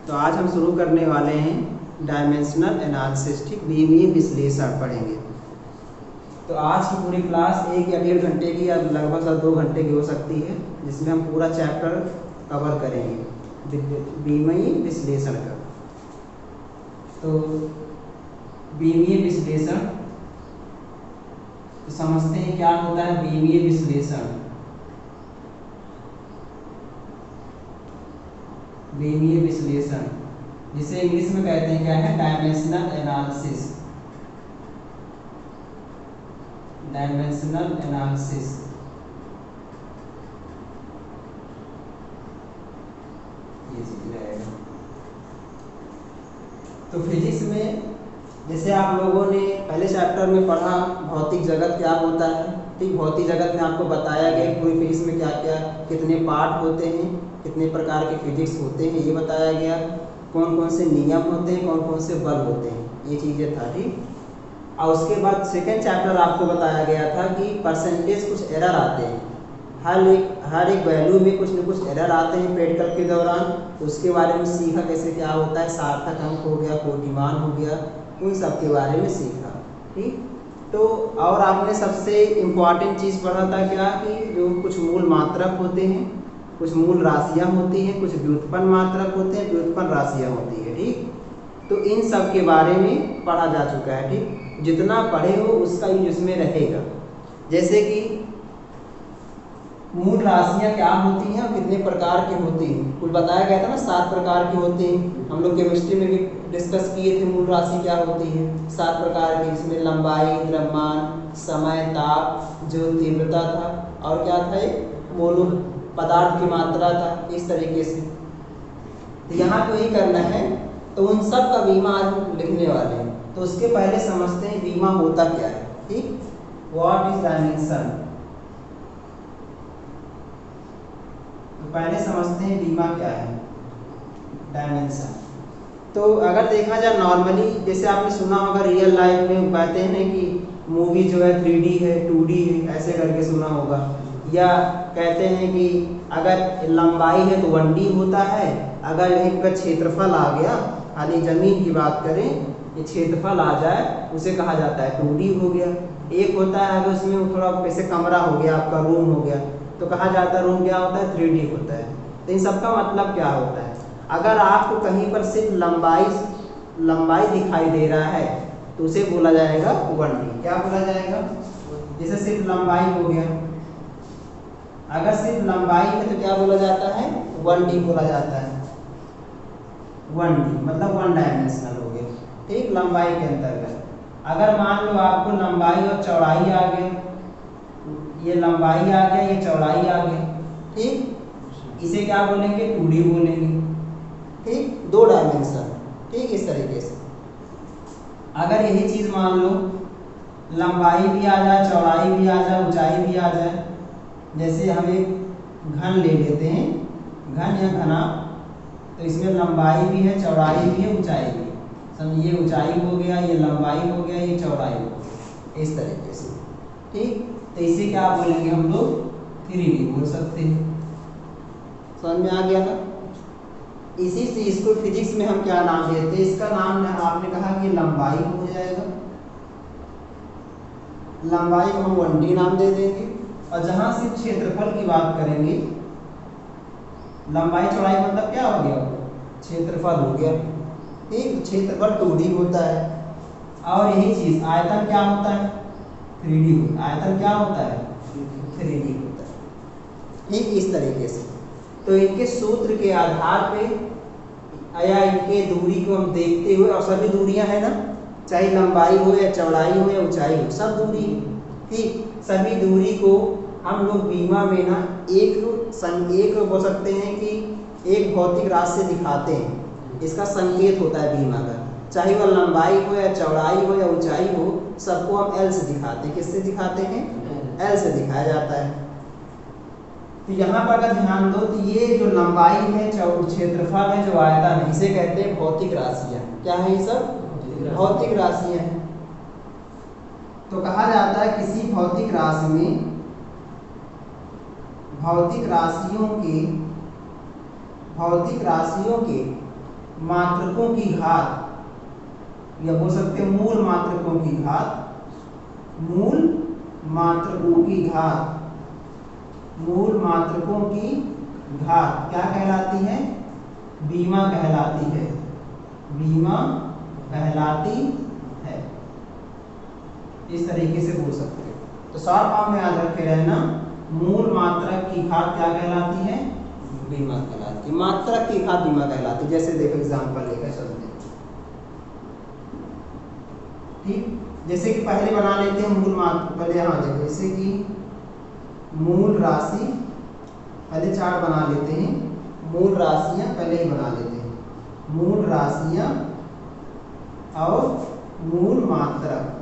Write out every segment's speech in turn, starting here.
तो आज हम शुरू करने वाले हैं डायमेंशनल एनालिसिस, ठीक, बीमीय विश्लेषण पढ़ेंगे। तो आज की पूरी क्लास 1 या 1.5 घंटे की या लगभग 2 घंटे की हो सकती है, जिसमें हम पूरा चैप्टर कवर करेंगे बीमीय विश्लेषण का। तो बीमीय विश्लेषण तो समझते हैं क्या होता है बीमीय विश्लेषण। बीमीय विश्लेषण जिसे इंग्लिश में कहते हैं क्या है, डायमेंशनल एनालिसिस। डायमेंशनल एनालिसिस ये चीज रहेगा। तो फिजिक्स में जैसे आप लोगों ने पहले चैप्टर में पढ़ा भौतिक जगत क्या होता है, ठीक। भौतिक जगत में आपको बताया गया पूरी फिजिक्स में क्या क्या कितने पार्ट होते हैं, कितने प्रकार के फिजिक्स होते हैं, ये बताया गया। कौन कौन से नियम होते हैं, कौन कौन से बल होते हैं, ये चीज़ें था, ठीक। और उसके बाद सेकेंड चैप्टर आपको बताया गया था कि परसेंटेज कुछ एरर आते हैं, हर एक वैल्यू में कुछ न कुछ एरर आते हैं प्रैक्टिकल के दौरान। उसके बारे में सीखा कैसे क्या होता है, सार्थक अंक हो गया, कोटिमान हो गया, उन सब के बारे में सीखा, ठीक। तो और आपने सबसे इम्पॉर्टेंट चीज़ पढ़ा था क्या, कि जो कुछ मूल मात्रक होते हैं, कुछ मूल राशियाँ होती हैं, कुछ व्युत्पन्न मात्रक होते हैं, व्युत्पन्न राशियाँ होती है, ठीक। तो इन सब के बारे में पढ़ा जा चुका है, ठीक। जितना पढ़े हो उसका यूज इसमें रहेगा। जैसे कि मूल राशियाँ क्या होती हैं और कितने प्रकार की होती हैं, कुछ बताया गया था ना, 7 प्रकार की होती हैं। हम लोग केमिस्ट्री में भी डिस्कस किए थे मूल राशि क्या होती है, 7 प्रकार की, जिसमें लंबाई, द्रव्यमान, समय, ताप, जो तीव्रता था, और क्या था, एक मोल पदार्थ की मात्रा था, इस तरीके से। तो यहाँ तो यही करना है, तो उन सब का बीमा आज हम लिखने वाले हैं। तो उसके पहले समझते हैं बीमा होता क्या है, ठीक। व्हाट इज डायमेंशन, तो पहले समझते हैं बीमा क्या है, डायमेंशन। तो अगर देखा जाए नॉर्मली, जैसे आपने सुना होगा रियल लाइफ में कहते हैं ना कि मूवी जो है 3D है, 2D है, ऐसे करके सुना होगा। या कहते हैं कि अगर लंबाई है तो 1D होता है, अगर एक का क्षेत्रफल आ गया, खाली जमीन की बात करें, ये क्षेत्रफल आ जाए उसे कहा जाता है 2D हो गया। एक होता है अगर उसमें थोड़ा जैसे कमरा हो गया, आपका रूम हो गया, तो कहा जाता है रूम क्या होता है, 3D होता है। तो इन सब का मतलब क्या होता है, अगर आपको कहीं पर सिर्फ लंबाई दिखाई दे रहा है तो उसे बोला जाएगा 1D। क्या बोला जाएगा, जैसे सिर्फ लंबाई हो गया, अगर सिर्फ लंबाई है तो क्या बोला जाता है, 1D बोला जाता है। 1D मतलब 1 डायमेंशनल हो गया, ठीक, लंबाई के अंतर्गत। अगर मान लो आपको लंबाई और चौड़ाई आ गई, ये लंबाई आ गया, ये चौड़ाई आ गई, ठीक, इसे क्या बोलेंगे, 2D बोलेंगे, ठीक, 2 डायमेंशन, ठीक, इस तरीके से। अगर यही चीज़ मान लो लंबाई भी आ जाए, चौड़ाई भी आ जाए, ऊंचाई भी आ जाए, जैसे हम एक घन ले लेते हैं, घन या घना, तो इसमें लंबाई भी है, चौड़ाई भी है, ऊंचाई भी है। समझिए, ऊंचाई हो गया, ये लंबाई हो गया, ये चौड़ाई हो गया, इस तरीके से, ठीक। तो इसे क्या बोलेंगे हम लोग, 3D बोल सकते हैं। समझ में आ गया ना। इसी चीज को फिजिक्स में हम क्या नाम देते हैं, इसका नाम आपने कहा कि लंबाई हो जाएगा, लंबाई को हम 1D नाम दे देंगे। और जहां सिर्फ क्षेत्रफल की बात करेंगे, लंबाई चौड़ाई मतलब क्या हो गया, क्षेत्रफल हो गया, ठीक, क्षेत्रफल 2D होता है। और यही चीज आयतन क्या होता है, 3D होता है। आयतन क्या होता है, 3D होता है, ठीक, इस तरीके से। तो इनके सूत्र के आधार पे या इनके दूरी को हम देखते हुए, और सभी दूरियां है ना, चाहे लंबाई हो या चौड़ाई हो या ऊंचाई हो, सब दूरी, ठीक, सभी दूरी को हम लोग बीमा में ना एक बोल सकते हैं कि एक भौतिक राशि से दिखाते हैं। इसका संकेत होता है बीमा का, चाहे वह लंबाई हो या चौड़ाई हो या ऊंचाई हो, सबको हम L से दिखाते हैं। किससे दिखाते हैं, L से दिखाया जाता है। तो यहाँ पर अगर ध्यान दो, तो ये जो लंबाई है, क्षेत्रफल है, जो आयतन है, इसे कहते हैं भौतिक राशियाँ। क्या है ये सब, भौतिक राशियाँ हैं। तो कहा जाता है किसी भौतिक राशि में भौतिक राशियों के मात्रकों की घात, या बोल सकते हैं मूल मात्रकों की घात, मूल मात्रकों की घात, मूल मात्रकों की घात क्या कहलाती है? बीमा कहलाती है, बीमा कहलाती है। इस तरीके से बोल सकते हैं। तो शॉर्ट फॉर्म में याद रखे रहना, मूल मात्रक की घात क्या कहलाती है? बीमा कहलाती है। मात्रक की घात बीमा कहलाती है। जैसे देखो एग्जांपल लेकर चलते हैं, ठीक। जैसे कि पहले बना लेते हैं मूल मात्र, पहले यहाँ देखो, जैसे कि मूल राशि, पहले चार्ट बना लेते हैं, मूल राशियां पहले ही बना लेते हैं, मूल राशियां और मूल मात्रक,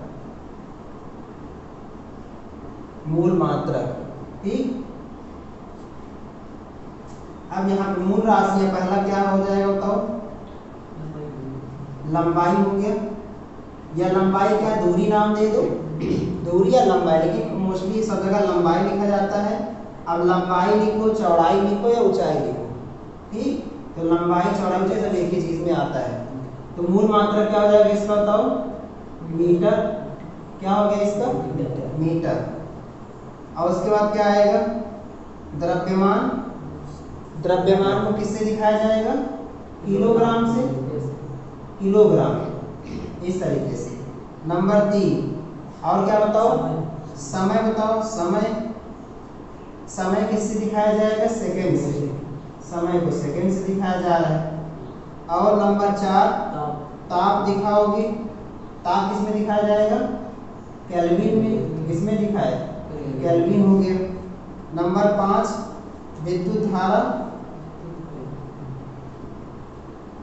मूल मात्रक, ठीक। अब यहाँ पे मूल राशियां, पहला क्या हो जाएगा बताओ? लंबाई हो गया, या लंबाई क्या, दूरी नाम दे दो, दूरी या लंबाई, लेकिन मोस्टली सब जगह लंबाई लिखा जाता है। अब लंबाई लिखो, चौड़ाई लिखो या ऊंचाई लिखो, ठीक। तो लंबाई चौड़ाई ऊंचाई सब एक ही चीज में आता है। तो मूल मात्रा क्या हो जाएगा इसका बताओ? मीटर। क्या हो गया इसका? मीटर। और उसके बाद क्या आएगा? द्रव्यमान। द्रव्यमान को किससे दिखाया जाएगा? किलोग्राम से, किलोग्राम, इस तरीके से। नंबर 3 और क्या बताओ? समय बताओ। समय, समय किससे दिखाया जाएगा? सेकंड से। समय को सेकंड से दिखाया जा रहा है। और नंबर 4 ताप दिखाओगे। ताप किसमें दिखाया जाएगा? केल्विन में। किसमें दिखाया? केल्विन हो गया। नंबर 5 विद्युत धारा।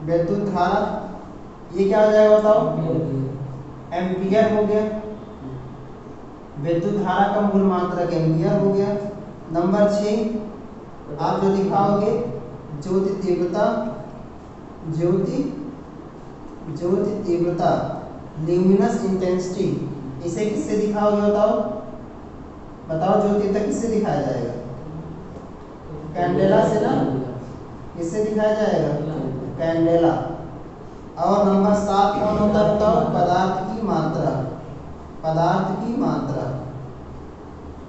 विद्युत धारा ये क्या हो जाएगा बताओ? एम्पियर हो गया। विद्युत धारा का मूल मात्रक एम्पियर हो गया। नंबर 6 आप जो दिखाओगे ज्योति तीव्रता, ज्योति तीव्रता, ल्यूमिनस इंटेंसिटी, इसे किससे दिखाओगे बताओ? बताओ ज्योति तीव्रता किससे दिखाया जाएगा? कैंडेला से ना? किससे दिखाया जाएगा? कैंडेला। और नंबर 7 कौन होता है बताओ? पदार्थ की मात्रा। पदार्थ की मात्रा,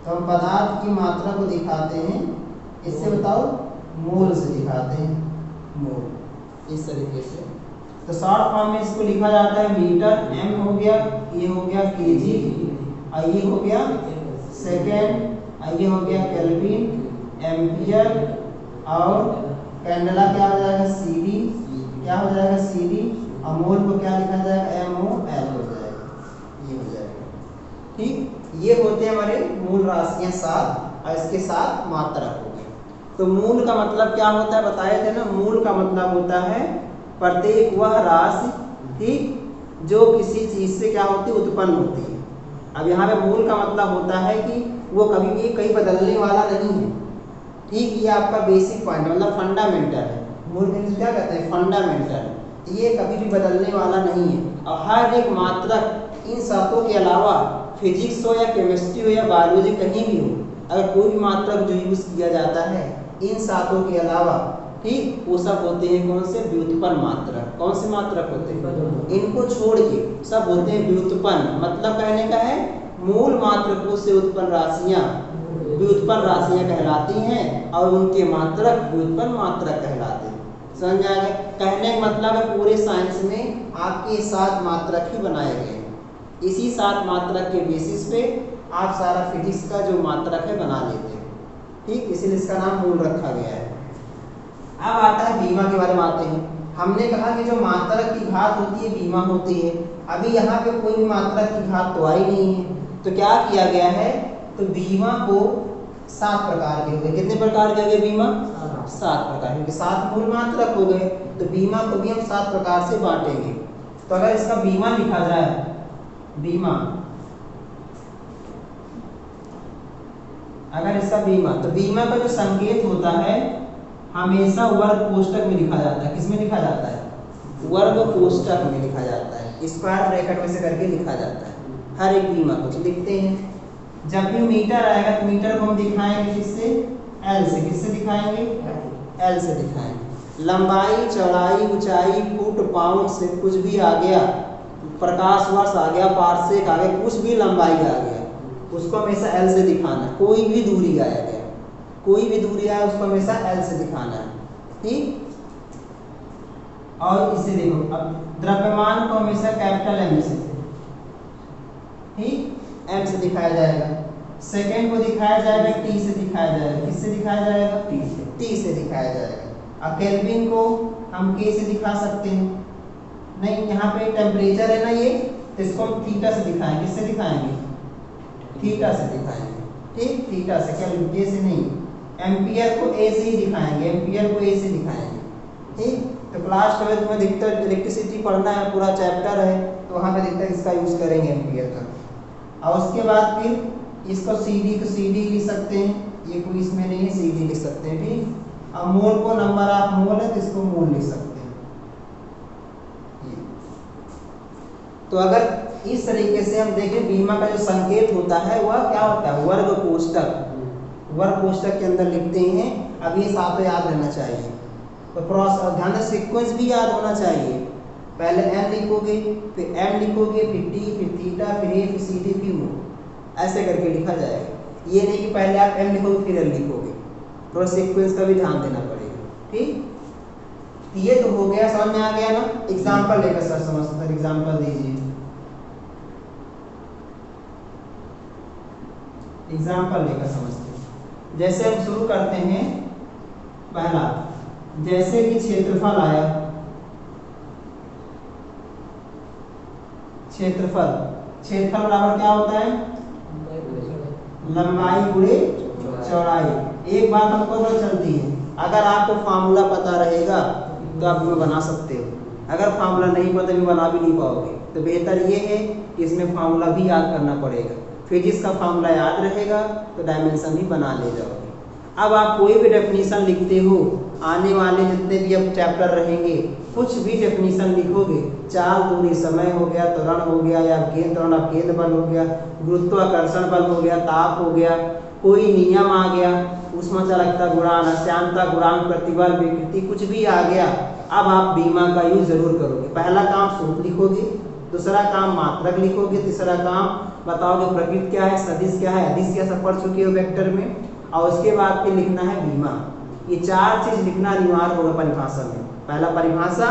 तो हम पदार्थ की मात्रा को दिखाते हैं इससे बताओ? मोल से दिखाते हैं, मोल, इस तरीके से। तो शॉर्ट फॉर्म में इसको लिखा जाता है मीटर, एम हो गया, ये हो गया केजी, और ये हो गया सेकेंड, और ये हो गया केल्विन, एम्पियर, और कैंडेला क्या हो जाएगा? सीडी। क्या हो जाएगा? सीडी। और मोल को क्या लिखा जाएगा? MOL हो जाएगा, ये हो जाएगा, ठीक। ये होते हैं हमारे मूल राशियां 7, और इसके साथ मात्रक हो गए। तो मूल का मतलब क्या होता है बताए थे ना? मूल का मतलब होता है प्रत्येक वह राशि, ठीक, जो किसी चीज से क्या होती है? उत्पन्न होती है। अब यहाँ पे मूल का मतलब होता है कि वो कभी भी कहीं बदलने वाला नहीं है, ठीक। ये आपका बेसिक पॉइंट मतलब फंडामेंटल है। मूल मीन्स क्या कहते हैं? फंडामेंटल। ये कभी भी बदलने वाला नहीं है। और हर एक मात्रक इन सातों के अलावा फिजिक्स हो या केमिस्ट्री हो या बायोलॉजी कहीं भी हो, अगर कोई भी मात्रक जो यूज किया जाता है इन सातों के अलावा, ठीक, वो सब होते हैं कौन से? व्युत्पन्न मात्रक। कौन से मात्रक होते हैं? इनको छोड़ के सब होते हैं व्युत्पन्न। मतलब कहने का है मूल मात्रकों से उत्पन्न राशियां व्युत्पन्न राशियां कहलाती हैं, और उनके मात्रक व्युत्पन्न मात्रक कहलाते हैं। समझ आ गया? कहने का मतलब है पूरे साइंस में आपके 7 मात्रक ही बनाए गए हैं। इसी 7 मात्रक के बेसिस पे आप सारा फिजिक्स का जो मात्रक है बना लेते हैं, ठीक। इसीलिए इसका नाम मूल रखा गया है। अब आता है बीमा के बारे में आते हैं। हमने कहा कि जो मात्रक की घात होती है बीमा होती है। अभी यहाँ पे कोई भी मात्रक की घात तो आई नहीं है, तो क्या किया गया है? तो बीमा को 7 प्रकार के हो गए। कितने प्रकार के हो गए बीमा? 7 प्रकार, क्योंकि 7 मूल मात्रक हो गए, तो बीमा को भी हम 7 प्रकार से बांटेंगे। तो अगर इसका बीमा लिखा जाए, बीमा, अगर इसका बीमा, तो बीमा का जो संकेत होता है हमेशा वर्ग कोष्ठक में लिखा जाता है। किसमें लिखा जाता है? वर्ग कोष्ठक में लिखा जाता है, स्क्वायर ब्रैकेट में से करके लिखा जाता है हर एक बीमा को। लिखते हैं, जब भी मीटर आएगा तो मीटर को हम दिखाएंगे किससे? एल से। किससे दिखाएंगे? एल से दिखाएंगे। लंबाई, चौड़ाई, ऊंचाई, फुट, पाउंड से कुछ भी आ गया, प्रकाश वर्ष आ गया, पारसेक आ गया, कुछ भी लंबाई आ गया, उसको हमेशा एल से दिखाना है। कोई भी दूरी आया गया, कोई भी दूरी आया उसको हमेशा एल से दिखाना है, ठीक। और इसे देखो, अब द्रव्यमान को हमेशा कैपिटल एम से, ठीक, एम से दिखाया जाएगा। सेकेंड को दिखाया जाएगा टी से दिखाया जाएगा। किससे दिखाया जाएगा? टी से दिखाया जाएगा। अब केल्विन को हम के से दिखा सकते हैं, नहीं यहाँ पे टेम्परेचर है ना ये, तो इसको हम थीटा से दिखाएंगे। किससे दिखाएंगे? थीटा से दिखाएंगे, ठीक, थीटा से, केल्विन के से नहीं। एम्पियर को ए से ही दिखाएंगे, एम्पियर को ए से दिखाएंगे, ठीक। तो क्लास 12 में दिखता है इलेक्ट्रिसिटी पढ़ना है, पूरा चैप्टर है, तो वहाँ पे दिखता है इसका यूज करेंगे एम्पियर का। और उसके बाद फिर इसको सीडी को सीडी लिख सकते हैं, ये कोई इसमें नहीं है, सीडी लिख सकते हैं, ठीक। अब मोल को नंबर ऑफ मोल है तो इसको मोल लिख सकते हैं। तो अगर इस तरीके से हम देखें, बीमा का जो संकेत होता है वह क्या होता है? वर्ग कोष्ठक, वर्ग कोष्ठक के अंदर लिखते हैं। अब ये साथ याद रहना चाहिए, तो ध्यान से सीक्वेंस भी याद होना चाहिए। पहले एन लिखोगे, फिर एम लिखोगे, फिर टी, फिर थीटा, फिर ए, फिर सी डी, फिर मोल, ऐसे करके लिखा जाएगा। ये नहीं कि पहले आप एम लिखोगे फिर एल लिखोगे, थोड़ा सीक्वेंस का भी ध्यान देना पड़ेगा, ठीक। ये तो हो गया, समझ में आ गया ना? एग्जाम्पल लेकर सर समझते हैं, एग्जाम्पल दीजिए, एग्जाम्पल लेकर समझते हैं। जैसे हम शुरू करते हैं, पहला, जैसे कि क्षेत्रफल आया, क्षेत्रफल, क्षेत्रफल बराबर क्या होता है? लंबाई गुणे चौड़ाई। एक बात हमको पता चलती है, अगर आपको फार्मूला पता रहेगा तो आप इसमें बना सकते हो, अगर फार्मूला नहीं पता भी बना भी नहीं पाओगे। तो बेहतर ये है कि इसमें फार्मूला भी याद करना पड़ेगा। फिजिक्स का फार्मूला याद रहेगा तो डायमेंशन भी बना ले जाओगे। अब आप कोई भी डेफिनेशन लिखते हो, आने वाले जितने भी अब चैप्टर रहेंगे, कुछ भी डेफिनेशन लिखोगे, चाल, दूरी, समय हो गया, त्वरण हो गया, या गेंद त्वरण गेंद बल हो गया, गुरुत्वाकर्षण बल हो गया, ताप हो गया, कोई नियम आ गया, ऊष्माचालकता गुणांक, श्यानता गुणांक, प्रतिबल, विकृति, कुछ भी आ गया, अब आप बीमा का यूज जरूर करोगे। पहला काम सूत्र लिखोगे, दूसरा काम मात्रक लिखोगे, तीसरा काम बताओगे प्रकृति क्या है, सदिश क्या है, अदिश क्या, सब पढ़ चुके हो वेक्टर में। और उसके बाद फिर लिखना है बीमा। ये चार चीज लिखना अनिवार्य होगा परिभाषा में। पहला परिभाषा,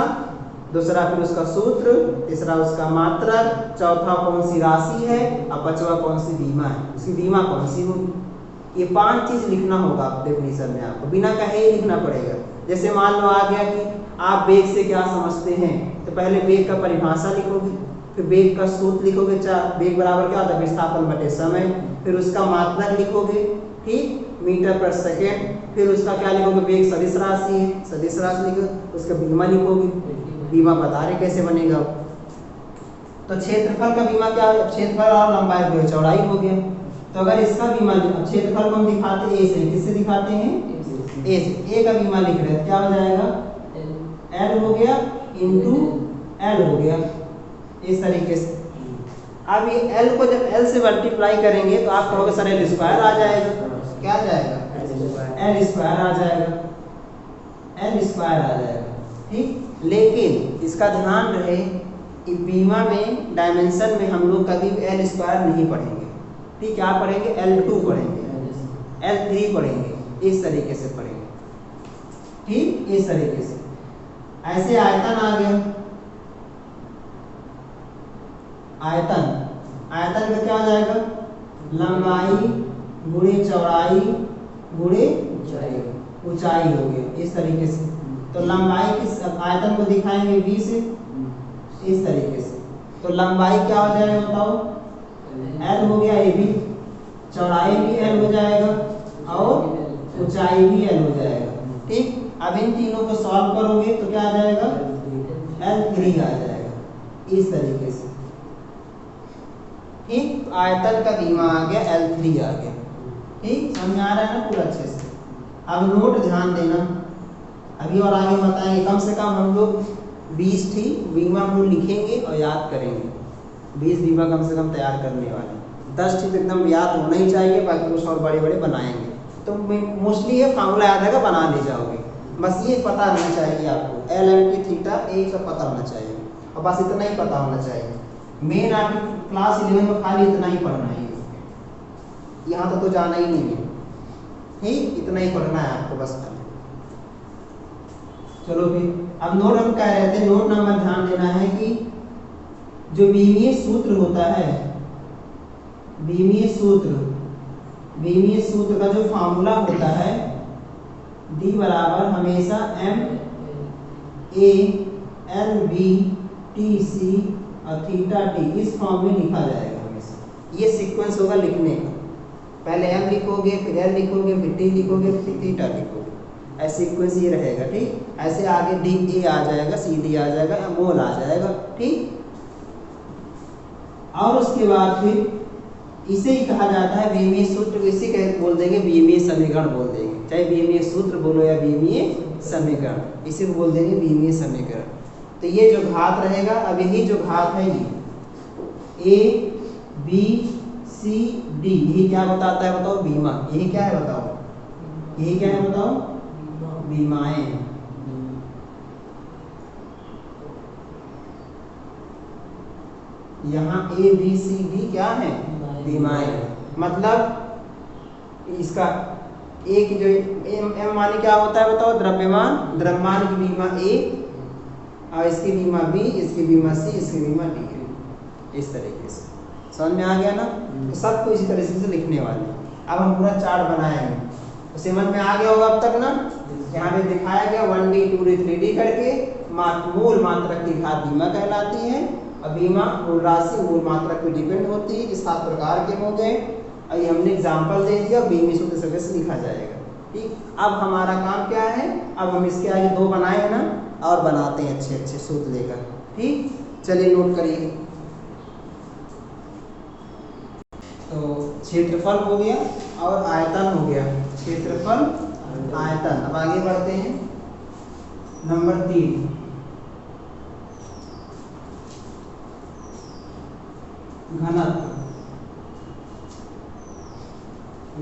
दूसरा फिर उसका सूत्र, तीसरा उसका मात्रक, चौथा कौन सी राशि है, और पांचवा कौन सी बीमा है, उसकी बीमा कौन सी होगी। ये 5 चीज लिखना होगा डेफिनेशन में, आपको बिना कहे ही लिखना पड़ेगा। जैसे मान लो आ गया कि आप वेग से क्या समझते हैं, तो पहले वेग का परिभाषा लिखोगे, फिर वेग का सूत्र लिखोगे, वेग बराबर क्या होता है, विस्थापन बटे समय, फिर उसका मात्रक लिखोगे, ठीक, मीटर पर सेकेंड, फिर उसका क्या लिखोगे, वेग सदिश राशि है, सदिश राशि लिखोगे, उसका बीमा लिखोगे, बीमा बता रहे कैसे बनेगा। तो क्षेत्रफल का बीमा क्या है, क्षेत्रफल और लंबाई गुणे चौड़ाई हो गया। तो अगर इसका बीमा, क्षेत्रफल को हम दिखाते ए से, किससे दिखाते हैं, ए से, ए का बीमा लिख रहे हैं, क्या हो जाएगा, एल हो गया इंटू एल हो गया, इस तरीके से। अब ये एल को जब एल से मल्टीप्लाई करेंगे तो आप कहोगे सर एल स्क्वायर आ जाएगा, क्या आ जाएगा, एल स्क्वायर आ जाएगा, एल स्क्वायर आ जाएगा, ठीक। लेकिन इसका ध्यान रहे कि बीमा में डायमेंशन में हम लोग कभी एल स्क्वायर नहीं पढ़ेंगे, ठीक, क्या पढ़ेंगे, L2 पढ़ेंगे, L3 पढ़ेंगे, इस तरीके से पढ़ेंगे, ठीक, इस तरीके से। ऐसे आयतन आ गया, आयतन, आयतन का क्या हो जाएगा, लंबाई गुणे चौड़ाई गुणे ऊंचाई हो गया, इस तरीके से। तो लंबाई किस आयतन को दिखाएंगे v से, इस तरीके से। तो लंबाई क्या हो जाएगा बताओ, l हो गया, ये भी चौड़ाई भी l हो जाएगा और ऊंचाई भी l हो जाएगा, ठीक। अब इन तीनों को सॉल्व करोगे तो क्या आ जाएगा, L3 आ जाएगा, इस तरीके से, ठीक। आयतन का बीमा आ गया, L3 आ गया, ठीक, समझ आ रहा है ना पूरा अच्छे से। अब नोट ध्यान देना, अभी और आगे बताएंगे, कम से कम हम लोग 20 थी बीमा हम लोग लिखेंगे और याद करेंगे, 20 बीमा कम से कम तैयार करने वाले, 10 ठीक एकदम याद होना ही चाहिए, बाकी कुछ और बड़े बड़े बनाएंगे। तो मोस्टली ये फार्मूला याद आएगा, बना ले जाओगे, बस ये पता होना चाहिए आपको, एल एम टी थीटा एक सब पता होना चाहिए, और बस इतना ही पता होना चाहिए। मेन आपकी क्लास 11 में खाली इतना ही पढ़ना है, यहाँ तो जाना ही नहीं है, ठीक, इतना ही पढ़ना है आपको बस खाली। चलो फिर अब नोट हम कह रहे थे, नोट नंबर ध्यान देना है कि जो बीमीय सूत्र होता है, बीमीय सूत्र का जो फार्मूला होता है D बराबर हमेशा M A L B T C और थीटा T इस फॉर्म में लिखा जाएगा हमेशा। ये सीक्वेंस होगा लिखने का, पहले M लिखोगे, फिर L लिखोगे, फिर T लिखोगे, फिर थीटा लिखोगे, ऐसे सीक्वेंस ये रहेगा, ठीक। ऐसे आगे D A आ जाएगा, C D आ जाएगा, मोल आ जाएगा, ठीक। और उसके बाद फिर इसे ही कहा जाता है बीमीय सूत्र, इसे बोल देंगे बीमीय समीकरण बोल देंगे, चाहे बीमीय सूत्र बोलो या बीमीय समीकरण, इसे बोल देंगे बीमीय समीकरण। तो ये जो घात रहेगा, अब यही जो घात है ये A B C D, यही क्या बताता है बताओ, बीमा। यही क्या है बताओ, यही क्या है बताओ, बीमाएं। यहाँ A B C D क्या है, बीमाएं। मतलब इसका एक जो M माने क्या होता है बताओ, द्रव्यमान, द्रव्यमान की बीमा A और इसकी बीमा B, इसकी बीमा C, इसकी बीमा D है, इस तरीके से। समझ में आ गया ना? तो सबको इसी तरीके से लिखने वाले। अब हम पूरा चार्ट बनाएंगे, तो समझ में आ गया होगा अब तक ना। यहाँ पे दिखाया गया 1D 2D 3D करके, मूल मात्रक की घात बीमा कहलाती है, और बीमा मूल राशि मूल मात्रक पे डिपेंड होती है। 7 प्रकार के हो गए, और ये हमने एग्जाम्पल दे दिया, बीमी सूत्र सभी से लिखा जाएगा, ठीक। अब हमारा काम क्या है, अब हम इसके आगे 2 बनाए हैं ना, और बनाते हैं अच्छे अच्छे सूत्र लेकर, ठीक। चलिए नोट करिए। तो क्षेत्रफल हो गया और आयतन हो गया, क्षेत्रफल आयतन। अब आगे बढ़ते हैं, नंबर 3, घनत्व।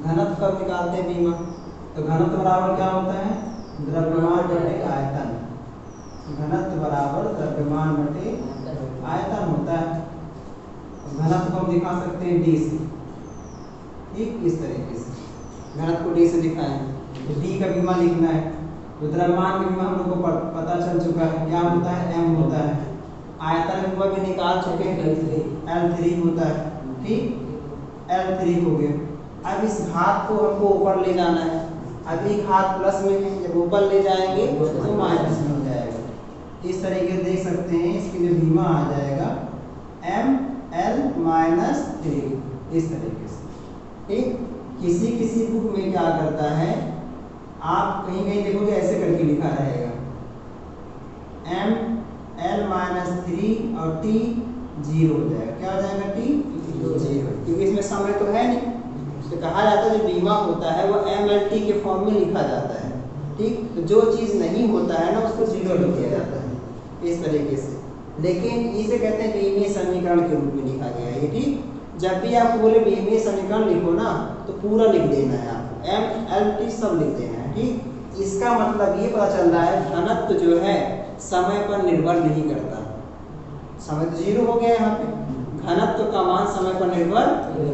घनत्व कब निकालते हैं बीमा, तो घनत्व बराबर क्या होता है, द्रव्यमान बटे आयतन। घनत्व बराबर द्रव्यमान बटे आयतन होता है। घनत्व को हम दिखा सकते हैं D से, ठीक, इस तरीके से घनत्व को D से दिखाएं। तो D का बीमा लिखना है, तो द्रव्यमान का बीमा हम लोग को पता चल चुका है, क्या होता है, M होता है। आयतन का बीमा भी निकाल चुके हैं, L3 होता है, ठीक, L3 हो गया। अब इस घात को हमको ऊपर ले जाना है, अभी घात प्लस में है, जब ऊपर ले जाएंगे तो माइनस में हो जाएगा। इस तरीके से देख सकते हैं, इसकी जो बीमा आ जाएगा ML-3, इस तरीके से, ठीक। किसी बुक में क्या करता है, आप कहीं कहीं देखोगे ऐसे करके लिखा रहेगा ML-3 और T 0 हो जाएगा। क्या हो जाएगा, T 0, क्योंकि इसमें समय तो है नहीं। तो कहा जाता है जो बीमा होता है वो MLT के फॉर्म में लिखा जाता है, ठीक। तो जो चीज़ नहीं होता है ना उसको 0 लिख दिया जाता है, इस तरीके से। लेकिन इसे कहते हैं बीमीय समीकरण के रूप में लिखा गया है, ठीक। जब भी आप बोले बीमीय समीकरण लिखो ना, तो पूरा लिख देना है आपको, MLT सब लिख देना है, ठीक। इसका मतलब ये पता चल रहा है घनत्व जो है समय पर निर्भर नहीं करता। समय तो 0 हो गया यहाँ पे, घनत्व का मान समय पर निर्भर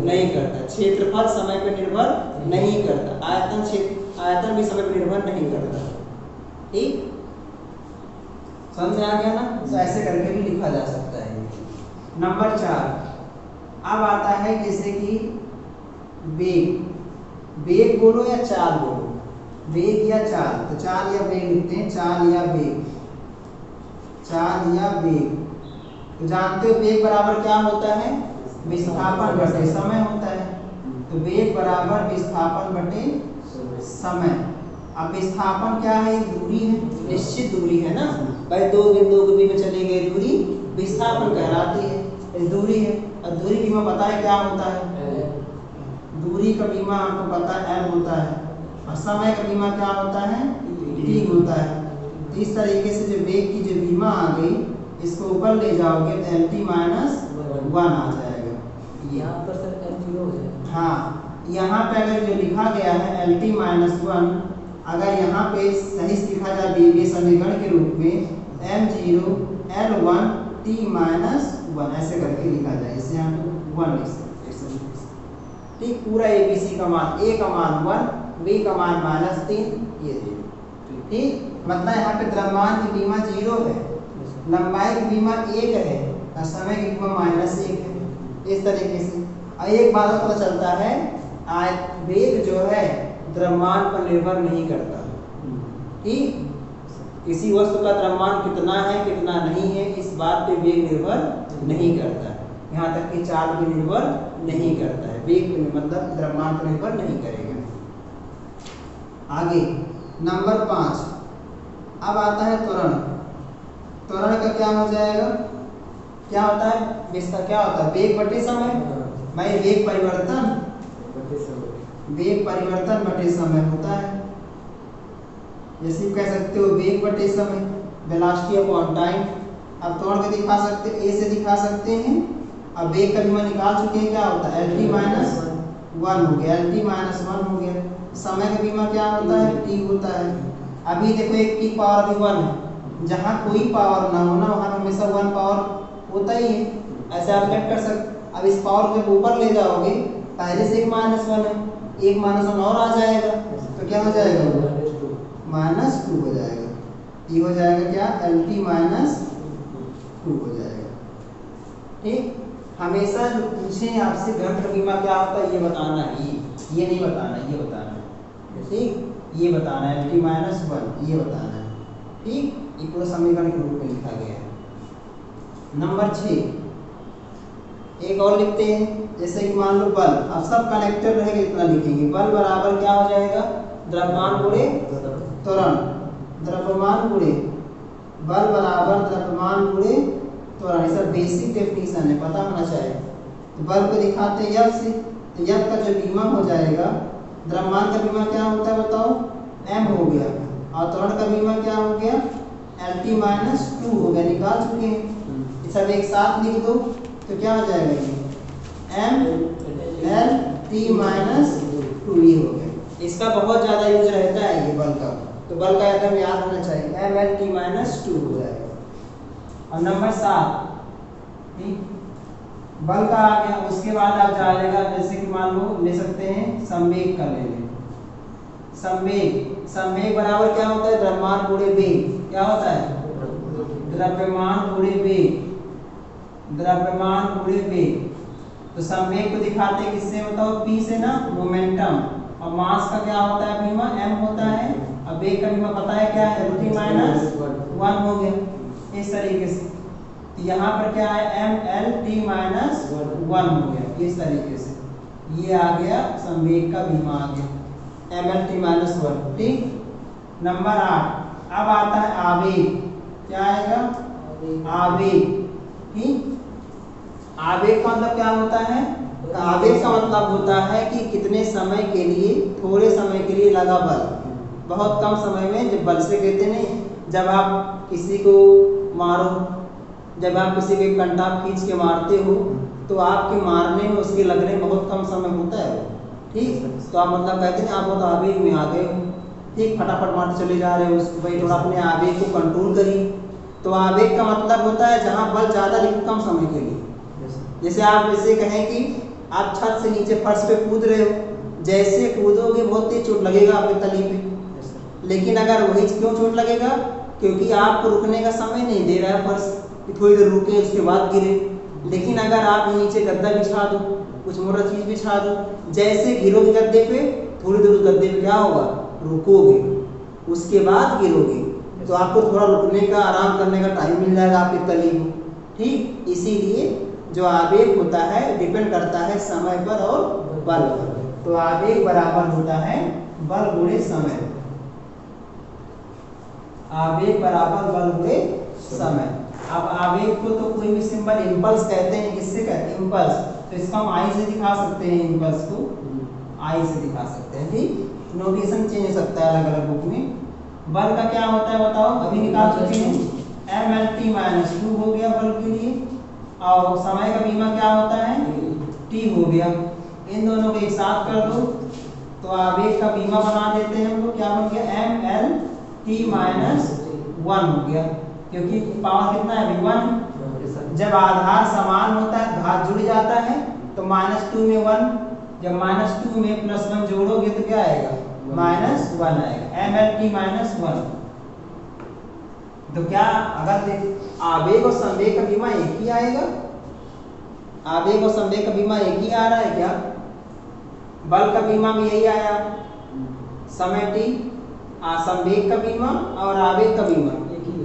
नहीं करता, क्षेत्रफल समय पर निर्भर नहीं करता, आयतन भी समय पर निर्भर नहीं करता, ठीक। समझ में आ गया ना? तो ऐसे करके भी लिखा जा सकता है। नंबर 4, अब आता है जैसे कि वेग। वेग बोलो या चाल बोलो, वेग या चाल, तो चाल या वेग लिखते हैं, चाल या वेग, चाल या वेग। तो जानते हो वेग बराबर क्या होता है, विस्थापन बटे समय होता है। तो वेग बराबर विस्थापन बटे समय। अब विस्थापन क्या है, दूरी है, निश्चित दूरी है ना भाई, 2 बिंदुओं के बीच में चली गई दूरी विस्थापन कहलाती है, दूरी है। और दूरी बीमा पता है क्या होता है, दूरी का बीमा आपको पता है M होता है, और समय का बीमा क्या होता है, T होता है। तो इस तरीके से जो वेग की जो बीमा आ गई, इसको ऊपर ले जाओगे तो LT-1 आ जाएगा। यहाँ पर सर M0 हो जाएगा। हाँ, यहाँ पे अगर जो लिखा गया है LT-1, अगर यहाँ पे सही से लिखा जाए विभेदीय समीकरण के रूप में m0 L1 t माइनस 1 ऐसे करके लिखा जाए, इसे हम 1 लिख सकते हैं। ठीक, पूरा एबीसी का मान, ए का मान 1, बी का मान -3, ये ठीक। मतलब यहाँ पे द्रव्यमान की विमा 0 है, लंबाई की विमा 1 है और समय की विमा -1 है। इस तरीके से और एक बात पता चलता है, वेग जो है द्रव्यमान पर निर्भर नहीं करता। ठीक, किसी वस्तु का द्रव्यमान कितना है कितना नहीं है इस बात पे वेग निर्भर नहीं करता, यहाँ तक कि चाल भी निर्भर नहीं करता है। वेग मतलब द्रव्यमान पर निर्भर नहीं करेगा। आगे नंबर 5, अब आता है त्वरण। त्वरण का क्या हो जाएगा, क्या होता है इसका, क्या होता है वेग बटे समय। भाई वेग परिवर्तन बटे समय होता है। जैसे कह सकते हो वेग बटे समय, वेलोसिटी अपॉन टाइम। अब त्वरण को दिखा सकते ए से दिखा सकते हैं। अब वेग का विमा निकाल चुके हैं, क्या होता है lt माइनस 1 हो गया, lt माइनस 1 हो गया। समय का विमा क्या होता है t होता है। अभी देखो एक t पावर अभी 1 है, जहाँ कोई पावर ना होना वहाँ हमेशा 1 पावर होता ही है, ऐसे आप लेट कर सकते। अब इस पावर को जब ऊपर ले जाओगे, पहले से एक -1 है, एक -1 और आ जाएगा तो क्या हो जाएगा -2 हो जाएगा। ये हो जाएगा क्या lt माइनस 2 हो जाएगा। ठीक, हमेशा जो पूछे आपसे घन का विमा क्या होता है ये बताना है, ये नहीं बताना, ये बताना है। ठीक, ये बताना है lt माइनस 1 ये बताना है। ठीक, ये पूरा समीकरण के रूप में लिखा गया है। नंबर 6 एक और लिखते हैं, जैसे कि मान लो बल, अब सब कनेक्टर रहेगा इतना लिखेंगे। बल बराबर क्या हो जाएगा द्रव्यमान गुणे त्वरण, द्रव्यमान गुणे बल बराबर द्रव्यमान गुणे त्वरण। ये सब बेसिक डेफिनेशन है, पता होना चाहिए। तो बल को दिखाते हैं F से, तो F का जो विमा हो जाएगा, द्रव्यमान का विमा क्या होता है बताओ m हो गया, और त्वरण का विमा क्या हो गया lt माइनस 2 हो गया, निकाल चुके हैं। ये सब एक साथ लिख दो तो क्या हो जाएगा ये m l t माइनस 2 ही हो गया। इसका बहुत ज़्यादा यूज रहता है ये बल का, तो बल का एकदम याद होना चाहिए m l t माइनस 2 हो जाएगा। और नंबर 7 ठीक, बल का आ गया। उसके बाद आप जाएगा, जैसे कि मान लो ले सकते हैं संवेग का ले लें। संवेग बराबर क्या होता है द्रव्यमान गुणे वेग, क्या होता है द्रव्यमान गुणे वेग, द्रव्यमान गुणे वेग। तो संवेग को दिखाते हैं किससे बताओ p से ना, मोमेंटम। और मास का क्या होता है विमा m होता है, अब वेग का विमा पता है क्या है lt माइनस 1 हो गया। इस तरीके से यहाँ पर क्या है m l t माइनस 1 हो गया, इस तरीके से ये आ गया संवेग का विमा आ गया m l t माइनस 1। ठीक, नंबर 8 अब आता है आवेग। क्या आएगा आवेग। ठीक, आवेग का मतलब क्या होता है, आवेग का मतलब होता है कि कितने समय के लिए, थोड़े समय के लिए लगा बल, बहुत कम समय में। जब बल से कहते नहीं, जब आप किसी को मारो, जब आप किसी को कंटा खींच के मारते हो तो आपके मारने में उसके लगने में बहुत कम समय होता है वो। ठीक, तो आप मतलब कहते हैं आप बहुत आवेग में आ गए हो। ठीक, फटाफट मारते चले जा रहे हो उसको, भाई थोड़ा अपने आवेग को कंट्रोल करिए। तो आवेग का मतलब होता है जहाँ बल ज़्यादा लेकिन कम समय के लिए। जैसे आप ऐसे कहें कि आप छत से नीचे फर्श पे कूद रहे हो, जैसे कूदोगे बहुत तेज चोट लगेगा आपके तली पे। लेकिन अगर वही क्यों चोट लगेगा, क्योंकि आपको रुकने का समय नहीं दे रहा है फर्श, थोड़ी देर रुके उसके बाद गिरे। लेकिन अगर आप नीचे गद्दा बिछा दो, कुछ मोटा चीज बिछा दो, जैसे गिरोगे गद्दे पे, थोड़ी देर उस गद्दे पे क्या होगा रुकोगे, उसके बाद गिरोगे, तो आपको थोड़ा रुकने का, आराम करने का टाइम मिल जाएगा आपकी तली को। ठीक, इसीलिए जो आवेग होता है डिपेंड करता है समय पर और बल पर। तो आवेग बराबर होता है बल गुणे समय, आवेग बराबर बल गुणे समय। अब आवेग को तो कोई भी सिंपल इंपल्स कहते हैं, किससे कहते हैं इंपल्स, तो इसको हम आई से दिखा सकते हैं, इंपल्स को आई से दिखा सकते हैं। ठीक, नोटेशन चेंज हो सकता है अलग अलग बुक में। बल का क्या होता है बताओ, अभी निकाल चुके हैं m l t माइनस 2 हो गया बल के लिए, और समय का बीमा क्या होता है t हो गया। इन दोनों को एक साथ कर दो तो तो आवेग का बीमा बना देते हैं हम लोग, क्या बन गया एम एल टी माइनस 1 हो गया, क्योंकि पावर कितना है अभी 1। जब आधार समान होता है घात जुड़ जाता है तो -2 में 1, जब -2 में +1 जोड़ोगे तो क्या आएगा -1 आएगा, एम एल टी माइनस 1। तो क्या अगर देख आवेग और संवेग का बीमा एक ही आएगा, आवेग और संवेग का बीमा एक ही आ रहा है क्या? बल का बीमा भी यही आया, समय t, संवेग का बीमा और आवेग का बीमा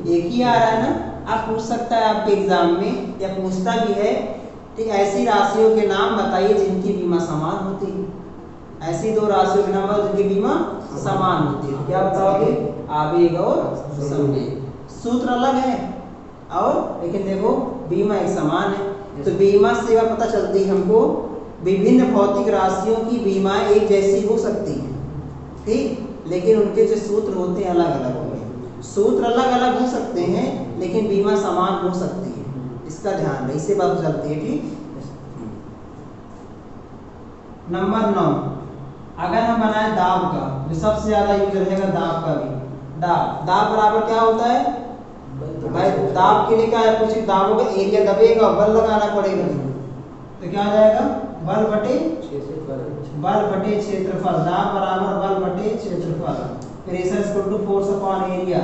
एक ही आ रहा है ना। आप पूछ सकता है आपके एग्जाम में या पूछता भी है, ठीक, ऐसी राशियों के नाम बताइए जिनकी बीमा समान होती है। ऐसी दो राशियों के नाम बताओ जिनकी बीमा समान होती है, क्या बताओगे? आवेग और संवेग। सूत्र अलग है और लेकिन देखो बीमा एक समान है। तो बीमा से पता चलती है हमको विभिन्न भौतिक राशियों की बीमा एक जैसी हो सकती है, ठीक, लेकिन उनके जो सूत्र होते हैं अलग अलग होंगे। सूत्र अलग अलग हो सकते हैं लेकिन बीमा समान हो सकती है, इसका ध्यान रहे, इससे बात चलती है, ठीक। नंबर 9, अगर हम बनाए दाब का, जो सबसे ज्यादा यूज रहेगा दाब का भी, दाब बराबर क्या होता है भाई? दाब के लिए क्या है, कुछ दाबों का एरिया दबेगा, बल लगाना पड़ेगा, तो क्या आ जाएगा बल बटे क्षेत्रफल। दाब बराबर बल बटे क्षेत्रफल। Pressure is equal to force upon area,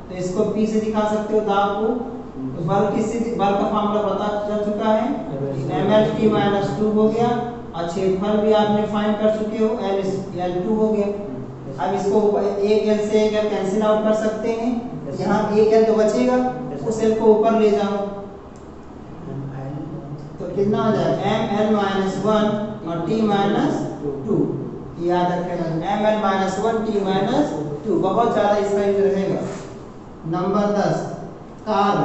तो इसको P से दिखा सकते हो दाब को। तो बल किससे, बल का फॉर्मूला पता चल चुका है, mlt माइनस 2 हो गया, और क्षेत्रफल भी आपने फाइंड कर चुके हो, L2 हो गया। अब इसको एक L से एक L कैंसिल आउट कर सकते हैं, यहाँ एक L तो बचेगा, उस L को ऊपर ले जाओ तो कितना आ जाएगा ml माइनस 1 और t माइनस 2, याद रखेगा ml माइनस 1 t माइनस 2, बहुत ज्यादा इसका यूज रहेगा। नंबर 10, कार्य,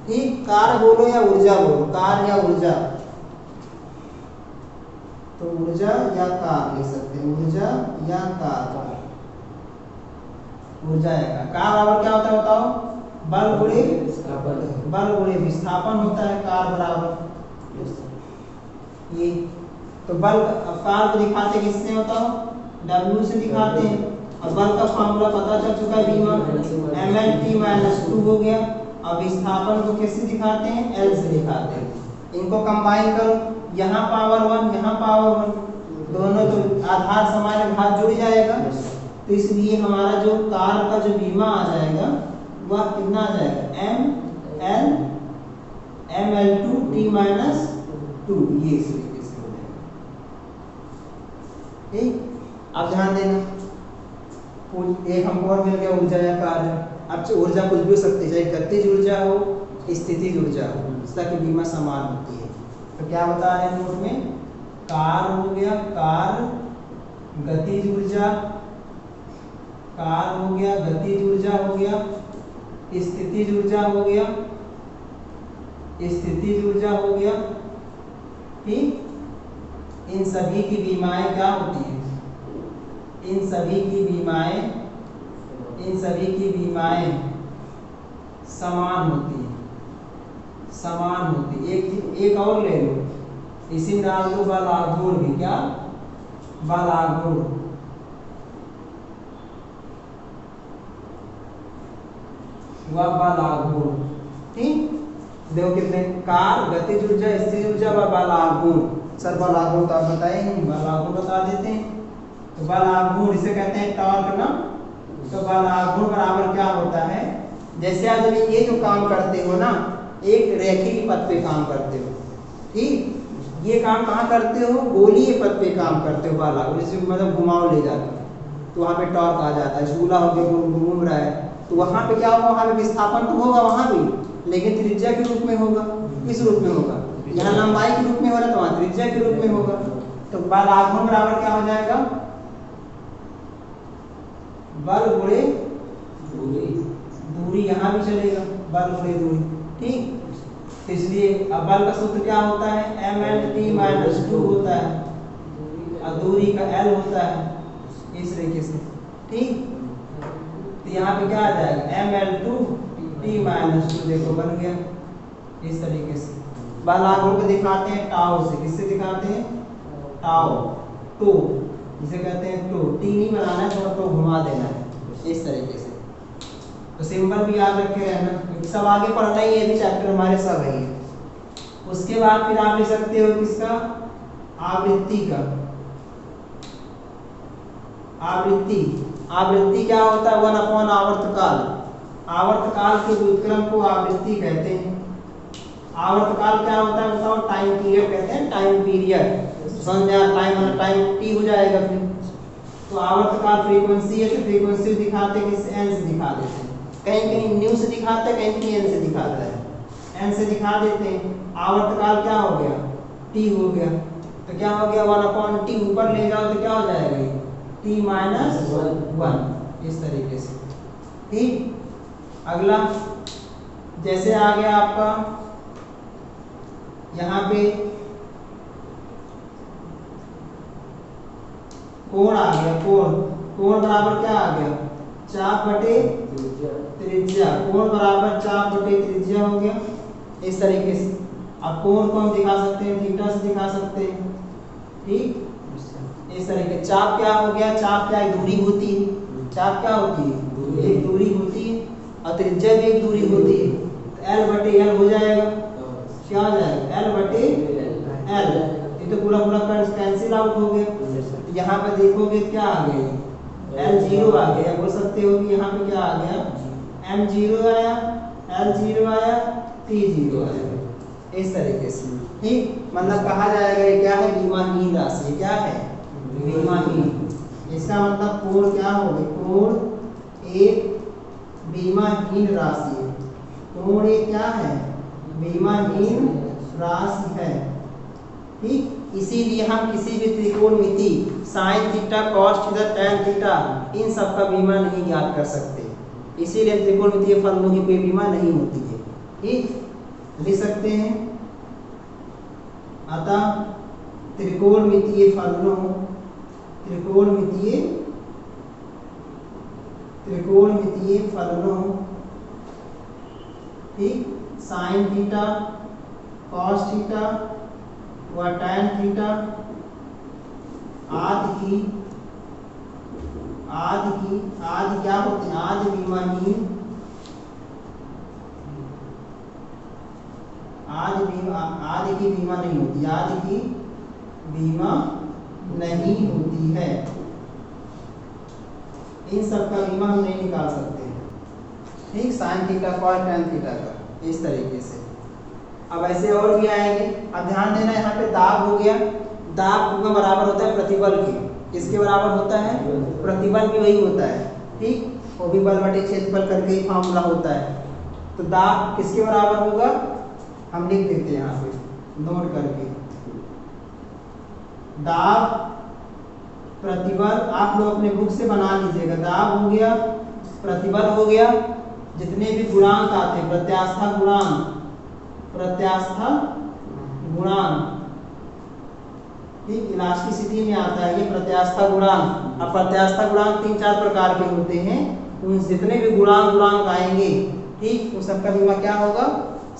ठीक, कार्य बोलो या ऊर्जा बोलो, कार्य या ऊर्जा, तो ऊर्जा या कार्य ले सकते हैं, ऊर्जा या कार्य। ऊर्जा आएगा, कार्य बराबर क्या होता है बताओ? बल गुणे विस्थापन होता है, कार्य बराबर ये। तो बल कार्य को दिखाते किससे बताओ? W से दिखाते हैं, और बल का फॉर्मूला पता चल चुका है बीमा, mlt माइनस 2 हो गया। अब विस्थापन को किससे दिखाते हैं? L से दिखाते हैं। इनको कंबाइन करो, यहाँ पावर 1 यहाँ पावर 1, दोनों तो आधार समान घात जुड़ जाएगा, तो इसलिए हमारा जो कार्य का जो बीमा आ जाएगा वह कितना आ जाएगा ml2 t माइनस 2, ये इस तरीके से हो जाएगा, ठीक। अब ध्यान देना, एक हमको और मिल गया ऊर्जा या कार्य। अब ऊर्जा कुछ भी हो सकती है, चाहे गतिज ऊर्जा हो, स्थितिज ऊर्जा हो, इसका की बीमा समान होती है। तो क्या बता रहे हैं नोट में? कार्य हो गया, कार्य, गतिज ऊर्जा, कार्य हो गया, गतिज ऊर्जा हो गया, स्थितिज ऊर्जा हो गया, स्थितिज ऊर्जा हो गया, ठीक। इन सभी की बीमाएं क्या होती है? इन सभी की बीमाएं समान होती है, समान होती है। एक और ले लो, इसी में डाल दो बल आघूर्ण भी, क्या बल आघूर्ण, वह बल आघूर्ण, ठीक। देखो कितने, कार, गतिज ऊर्जा, स्थितिज ऊर्जा व बल आघूर्ण। सर बल आघूर्ण तो आप बताए नहीं, बल आघूर्ण बता देते हैं। तो बल आघूर्ण इसे कहते हैं टॉर्क ना। तो बल आघूर्ण बराबर क्या होता है? जैसे आप जब ये जो काम करते हो ना, एक रेखीय पथ पे काम करते हो, ठीक, ये काम कहाँ करते हो? गोलीय पथ पे काम करते हो। बल आघूर्ण जैसे मतलब घुमाव ले जाता है तो वहाँ पे टॉर्क आ जाता है, झूला हो गया घूम रहा है, तो वहाँ पे क्या होगा? वहाँ पे विस्थापन तो होगा वहाँ भी, लेकिन त्रिज्या के रूप में होगा। किस रूप में होगा? यहाँ लंबाई के रूप में हो रहा है तो वहाँ त्रिज्या के रूप में होगा। तो बल आघूर्ण बराबर क्या हो जाएगा? बल गुणे दूरी, यहाँ भी चलेगा, बल गुणे दूरी, ठीक। तो इसलिए अब बल का सूत्र क्या होता है? mlt माइनस 2 होता है, और दूरी का L होता है, इस तरीके से, ठीक। तो यहाँ पे क्या आ जाएगा? ml2 t माइनस 2, देखो बन गया इस तरीके से। बल आघूर्ण को दिखाते हैं टाउ से, किससे दिखाते हैं? टाउ टो, जिसे कहते हैं टो, टी नहीं बनाना है, थोड़ा तो घुमा देना है इस तरीके से। तो सिंबल भी याद रखे रहना, क्योंकि सब आगे पढ़ना ही है, भी चैप्टर हमारे सब है। उसके बाद फिर आप ले सकते हो किसका, आवृत्ति का। आवृत्ति, आवृत्ति क्या होता है, 1/, आवर्तकाल। आवर्तकाल के व्युत्क्रम को आवृत्ति कहते हैं। आवर्तकाल क्या होता है बताओ, टाइम पीरियड कहते हैं, टाइम पीरियड समझा, टाइम टाइम टी हो जाएगा फिर। तो आवर्तकाल फ्रीक्वेंसी है, तो फ्रीक्वेंसी दिखाते किस, एन से दिखा देते हैं, कहीं कहीं न्यू से दिखाते हैं, कहीं कहीं एन से दिखाता है, एन से दिखा देते हैं। आवर्तकाल क्या हो गया, टी हो गया, तो क्या हो गया 1/t, ऊपर ले जाओ तो क्या हो जाएगा t - 1, इस तरीके से। ठीक, अगला जैसे आ गया आपका यहाँ पे कोण आ गया, कोण, कोण बराबर क्या आ गया, चाप बटे त्रिज्या, कोण बराबर चाप बटे त्रिज्या हो गया इस तरीके से। अब कोण को हम दिखा सकते हैं थीटा से दिखा सकते हैं, ठीक, इस तरीके। चाप क्या हो गया, चाप क्या एक दूरी होती है, चाप क्या होती है, एक दूरी होती है, और त्रिज्या भी एक दूरी होती है, तो L बटे L हो जाएगा, क्या हो जाएगा L बटे L। ये तो पूरा पूरा कैंसिल आउट हो गया। तो यहाँ पे देखोगे क्या आ गया, L0 आ गया, बोल सकते हो कि यहाँ पे क्या आ गया, M0 आया, L0 आया, T0 आया, इस तरीके से। ठीक, मतलब कहा जाएगा ये क्या है, विमाहीन राशि, क्या है विमाहीन। इसका मतलब कोण क्या हो गया, कोण एक विमाहीन राशि है, कोण एक क्या है, विमाहीन राशि है। ठीक, इसीलिए हम किसी भी त्रिकोणमिति sine theta, cos theta, tan theta, इन सब का बीमा नहीं ज्ञात कर सकते, इसीलिए त्रिकोणमितीय फलनों की कोई बीमा नहीं होती है। ठीक, लिख सकते हैं, अतः त्रिकोणमितीय फलनों, त्रिकोणमितीय फलनों, ठीक, साइन थीटा, कॉस थीटा व टैन थीटा आदि की क्या होती है, आदि विमाहीन, आदि की बीमा नहीं होती, आदि की बीमा नहीं होती है। इन सब का बीमा हम नहीं निकाल सकते, ठीक, sign theta, cos, tan theta का, इस तरीके से। अब ऐसे और भी आएंगे। अब ध्यान देना, यहाँ पे दाब हो गया, दाब का बराबर होता है प्रतिबल के, किसके बराबर होता है, प्रतिबल भी वही होता है, ठीक, वो भी बल बटे क्षेत्रफल करके ही फॉर्मूला होता है। तो दाब किसके बराबर होगा, हम लिख देते हैं यहाँ पे नोट करके, दाब प्रतिबल, आप लोग अपने बुक से बना लीजिएगा, दाब हो गया, प्रतिबल हो गया, जितने भी गुणांक आते हैं, प्रत्यास्था गुणांक, ठीक, इलास्टिसिटी में आता है ये प्रत्यास्था गुणांक। अब प्रत्यास्था गुणांक 3-4 प्रकार के होते हैं, उन जितने भी गुणांक आएंगे, ठीक, उन सबका बीमा क्या होगा,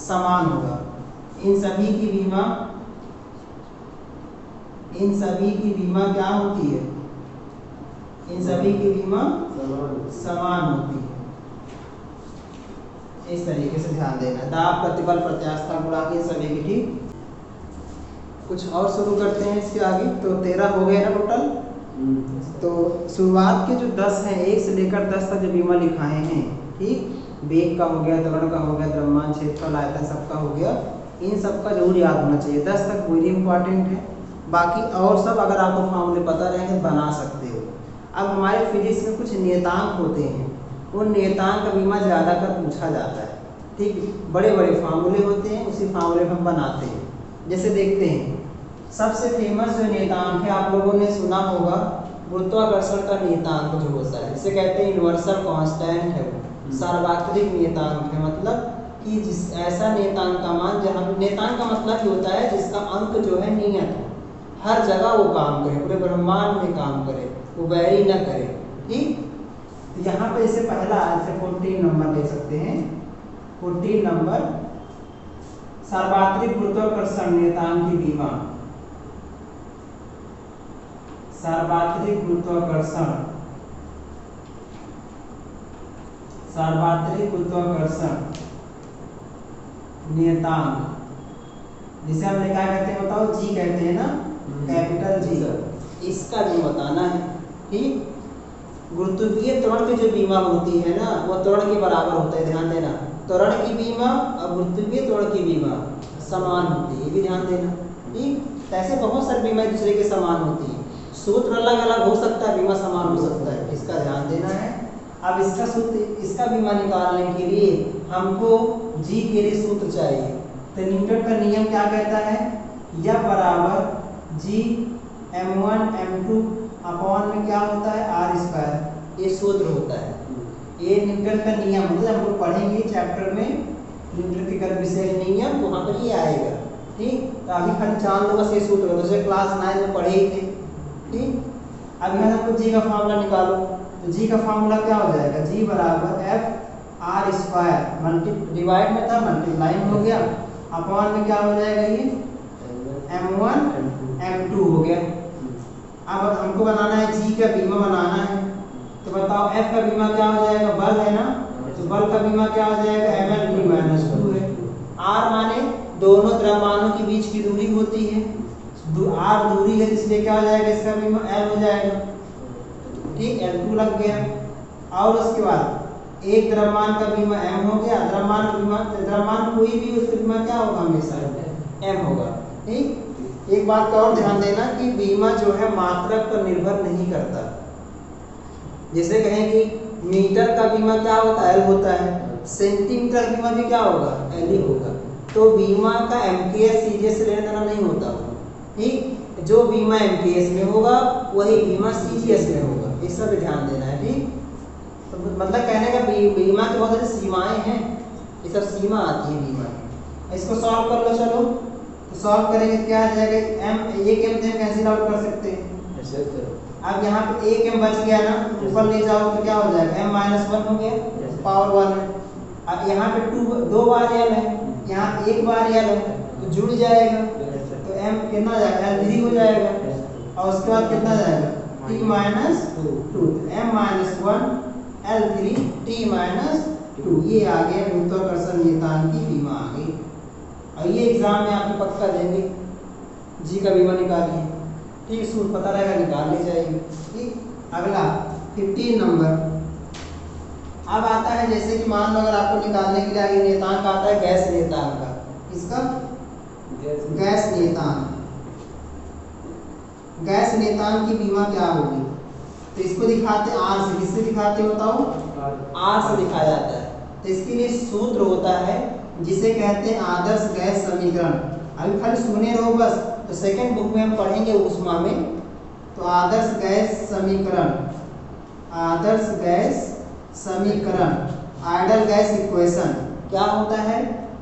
समान होगा। इन सभी की बीमा क्या होती है, इन सभी की बीमा समान होती है, इस तरीके से ध्यान देना। दाब, प्रतिबल, प्रत्यास्था गुणांक, इन सभी की। ठीक, कुछ और शुरू करते हैं इसके आगे। तो 13 हो गए ना टोटल। तो शुरुआत के जो 10 हैं, 1 से लेकर 10 तक जो बीमा लिखाए हैं, ठीक, वेग का हो गया, त्वरण का हो गया, द्रव्यमान, क्षेत्रफल, आयतन, सबका हो गया, इन सब का जरूर याद होना चाहिए। 10 तक वेरी इंपॉर्टेंट है, बाकी और सब अगर आपको फॉर्मूले पता रहे हैं बना सकते हो। अब हमारे फिजिक्स में कुछ नियतांक होते हैं, उन नियतांक का बीमा ज़्यादातर पूछा जाता है, ठीक, बड़े बड़े फार्मूले होते हैं, उसी फार्मूले हम बनाते हैं। जैसे देखते हैं, सबसे फेमस जो नियतांक है, आप लोगों ने सुना होगा, गुरुत्वाकर्षण का नियतांक जो होता है, जिसे कहते हैं यूनिवर्सल कांस्टेंट है, वो सार्वत्रिक नियतांक है। मतलब कि जिस ऐसा नियतांक का मान, जहाँ नियतांक का मतलब ही होता है जिसका अंक जो है नियत हो, हर जगह वो काम करे, पूरे ब्रह्मांड में काम करे, वो वैरी न करे। ठीक, तो यहाँ पे जैसे पहला जैसे 14 नंबर ले सकते हैं। 14 नंबर सार्वत्रिक गुरुत्वाकर्षण नियतांक की बीमा। सार्वत्रिक गुरुत्वाकर्षण, सार्वत्रिक गुरुत्वाकर्षण नियतांक, जिसे हम क्या कहते हैं बताओ, जी कहते हैं ना, कैपिटल जी। इसका भी बताना है। ठीक, गुरुत्वीय त्वरण की जो बीमा होती है ना, वो त्वरण के बराबर होता है, ध्यान देना। त्वरण की बीमा और गुरुत्वीय त्वरण की बीमा समान होती है, ये भी ध्यान देना। ठीक, ऐसे बहुत सारी बीमा एक दूसरे के समान होती है, सूत्र अलग अलग हो सकता है, बीमा समान हो सकता है, इसका ध्यान देना है। अब इसका सूत्र, इसका बीमा निकालने के लिए हमको जी के लिए सूत्र चाहिए। तो न्यूटन का नियम क्या कहता है, या बराबर जी m1 m2 अपॉन में क्या होता है आर स्क्वायर, ये सूत्र होता है। ये न्यूटन का नियम होता है, हम लोग पढ़ेंगे चैप्टर में न्यूटन के गति विषय नियम, वहाँ पर ये आएगा। ठीक, तो अभी खाली जान लो बस ये सूत्र हो, जैसे क्लास 9 में पढ़े ही थे। ठीक, अब यहाँ हमको जी का फार्मूला निकालो, तो जी का फार्मूला क्या हो जाएगा, जी बराबर F R square, multi divide में था मल्टीप्लाई हो गया, अपॉन में क्या हो जाएगा ये m1 m2 हो गया। अब हमको बनाना है जी का बीमा बनाना है, तो बताओ एफ का बीमा क्या हो जाएगा, बल है ना, तो बल का बीमा क्या हो जाएगा ml/2 है। आर माने दोनों द्रव्यमानों के बीच की दूरी होती है, आर दूरी है, इसलिए क्या हो जाएगा इसका बीमा एल हो जाएगा। ठीक, L2 लग गया। और उसके बाद एक द्रव्यमान का बीमा m हो गया, द्रव्यमान का बीमा, द्रव्यमान कोई भी उसका बीमा क्या होगा हमेशा m होगा। ठीक, एक बात का और ध्यान देना कि बीमा जो है मात्रक पर निर्भर नहीं करता। जैसे कहें कि मीटर का बीमा क्या होता है, L होता है, सेंटीमीटर का बीमा भी क्या होगा, L ही होगा। तो बीमा का MKS सीजीएस से लेना देना नहीं होता। ठीक, जो बीमा MKS में होगा वही बीमा CGS में होगा, इस सब ध्यान देना है। ठीक, तो मतलब कहने का बीमा की बहुत सारी सीमाएं हैं, ये सब सीमा आती है बीमा। इसको सॉल्व कर लो, चलो तो सॉल्व करेंगे क्या आ जाएगा, m एक m से कैंसिल आउट कर सकते हैं। अब यहाँ पे एक m बच गया ना, ऊपर ले जाओ तो क्या हो जाएगा m-1 हो गया, पावर 1 है। अब यहाँ पे 2 बार l है, यहाँ एक बार l है, तो जुड़ जाएगा, तो m कितना जाएगा L3 हो जाएगा, और उसके बाद कितना जाएगा t-2, m-1 L3 t-2, ये आ गया गुरुत्वाकर्षण नियतांक की बीमा आ गई। और ये एग्जाम में आपको पक्का देंगे, जी का बीमा निकालिए। ठीक, सूत्र पता रहेगा, निकाल ले जाएगी। ठीक, अगला 15 नंबर। अब आता है जैसे कि मान लो अगर आपको निकालने के लिए आगे नियतांक आता है गैस नियतांक का, इसका गैस नियतांक, गैस नियतांक की बीमा क्या होगी, तो इसको दिखाते आर से, किससे दिखाते बताओ, आर से दिखाया जाता है। तो इसके लिए सूत्र होता है जिसे कहते हैं आदर्श गैस समीकरण। अभी खाली सुने रहो बस, तो सेकंड बुक में हम पढ़ेंगे ऊष्मा में। तो आदर्श गैस समीकरण, आदर्श गैस समीकरण, आइडियल गैस इक्वेशन क्या होता है,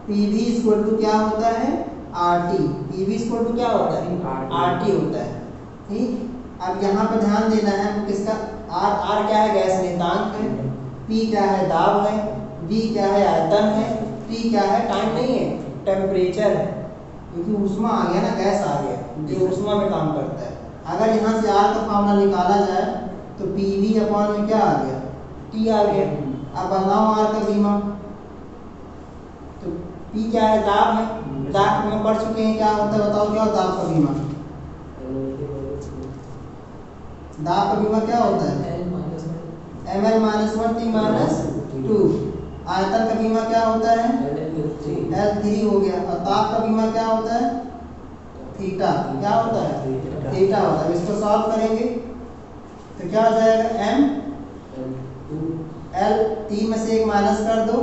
PV = क्या होता है RT, PV = क्या होता है RT होता है। ठीक, अब यहाँ पर ध्यान देना है किसका, R क्या है, गैस नियतांक है, P क्या है, दाब है, V क्या है, आयतन है, T क्या है, टाइम नहीं है, टेम्परेचर है, क्योंकि ऊष्मा आ गया ना, गैस आ गया, ये ऊष्मा में काम करता है। अगर यहाँ से R का फॉर्मूला निकाला जाए तो PV अपॉन में क्या आ गया, T आ गया। अब बनाओ R का बीमा, तो P क्या है, दाब है, दाब में पढ़ चुके हैं क्या होता है, बताओ क्या होता है दाब का बीमा, दाब का बीमा क्या होता है ml-1 t-2। आयतन का बीमा क्या होता है L3 हो गया, और ताप का बीमा क्या होता है थीटा, क्या होता है थीटा होता है। इसको सॉल्व करेंगे तो क्या हो जाएगा m L 3 में से 1 माइनस कर दो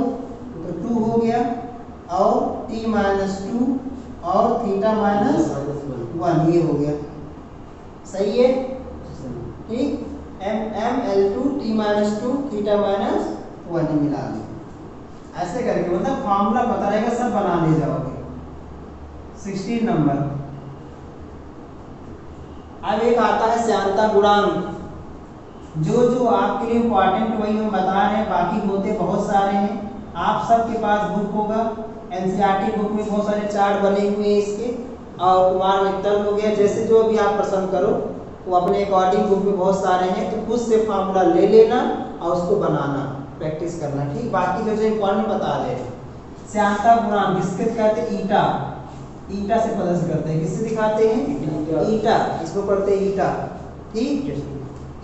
तो 2 हो गया, और t-2 और थीटा -1 ये हो गया, सही है। ठीक, ml2 t-2 थीटा -1 मिला लो, ऐसे करके मतलब फॉर्मूला पता रहेगा, सब बना ले जाओगे। 16 नंबर। अब एक आता है श्यानता गुणांक, जो आपके लिए इम्पोर्टेंट वही हम बता रहे हैं, बाकी होते बहुत सारे हैं। आप सबके पास बुक होगा, एनसीईआरटी बुक में बहुत सारे चार्ट बने हुए हैं इसके, और कुमार मित्तल हो गया, जैसे जो भी आप पसंद करो वो अपने अकॉर्डिंग बुक में बहुत सारे हैं, तो खुद से फार्मूला ले लेना और उसको बनाना, प्रैक्टिस करना, ठीक। बाकी जो इम्पोर्टेंट बता दे। श्यानता गुणांक किसके कहते हैं? ईटा, ईटा से प्रदर्शित करते हैं। किससे दिखाते हैं? ईटा, इसको पढ़ते हैं ईटा, ठीक।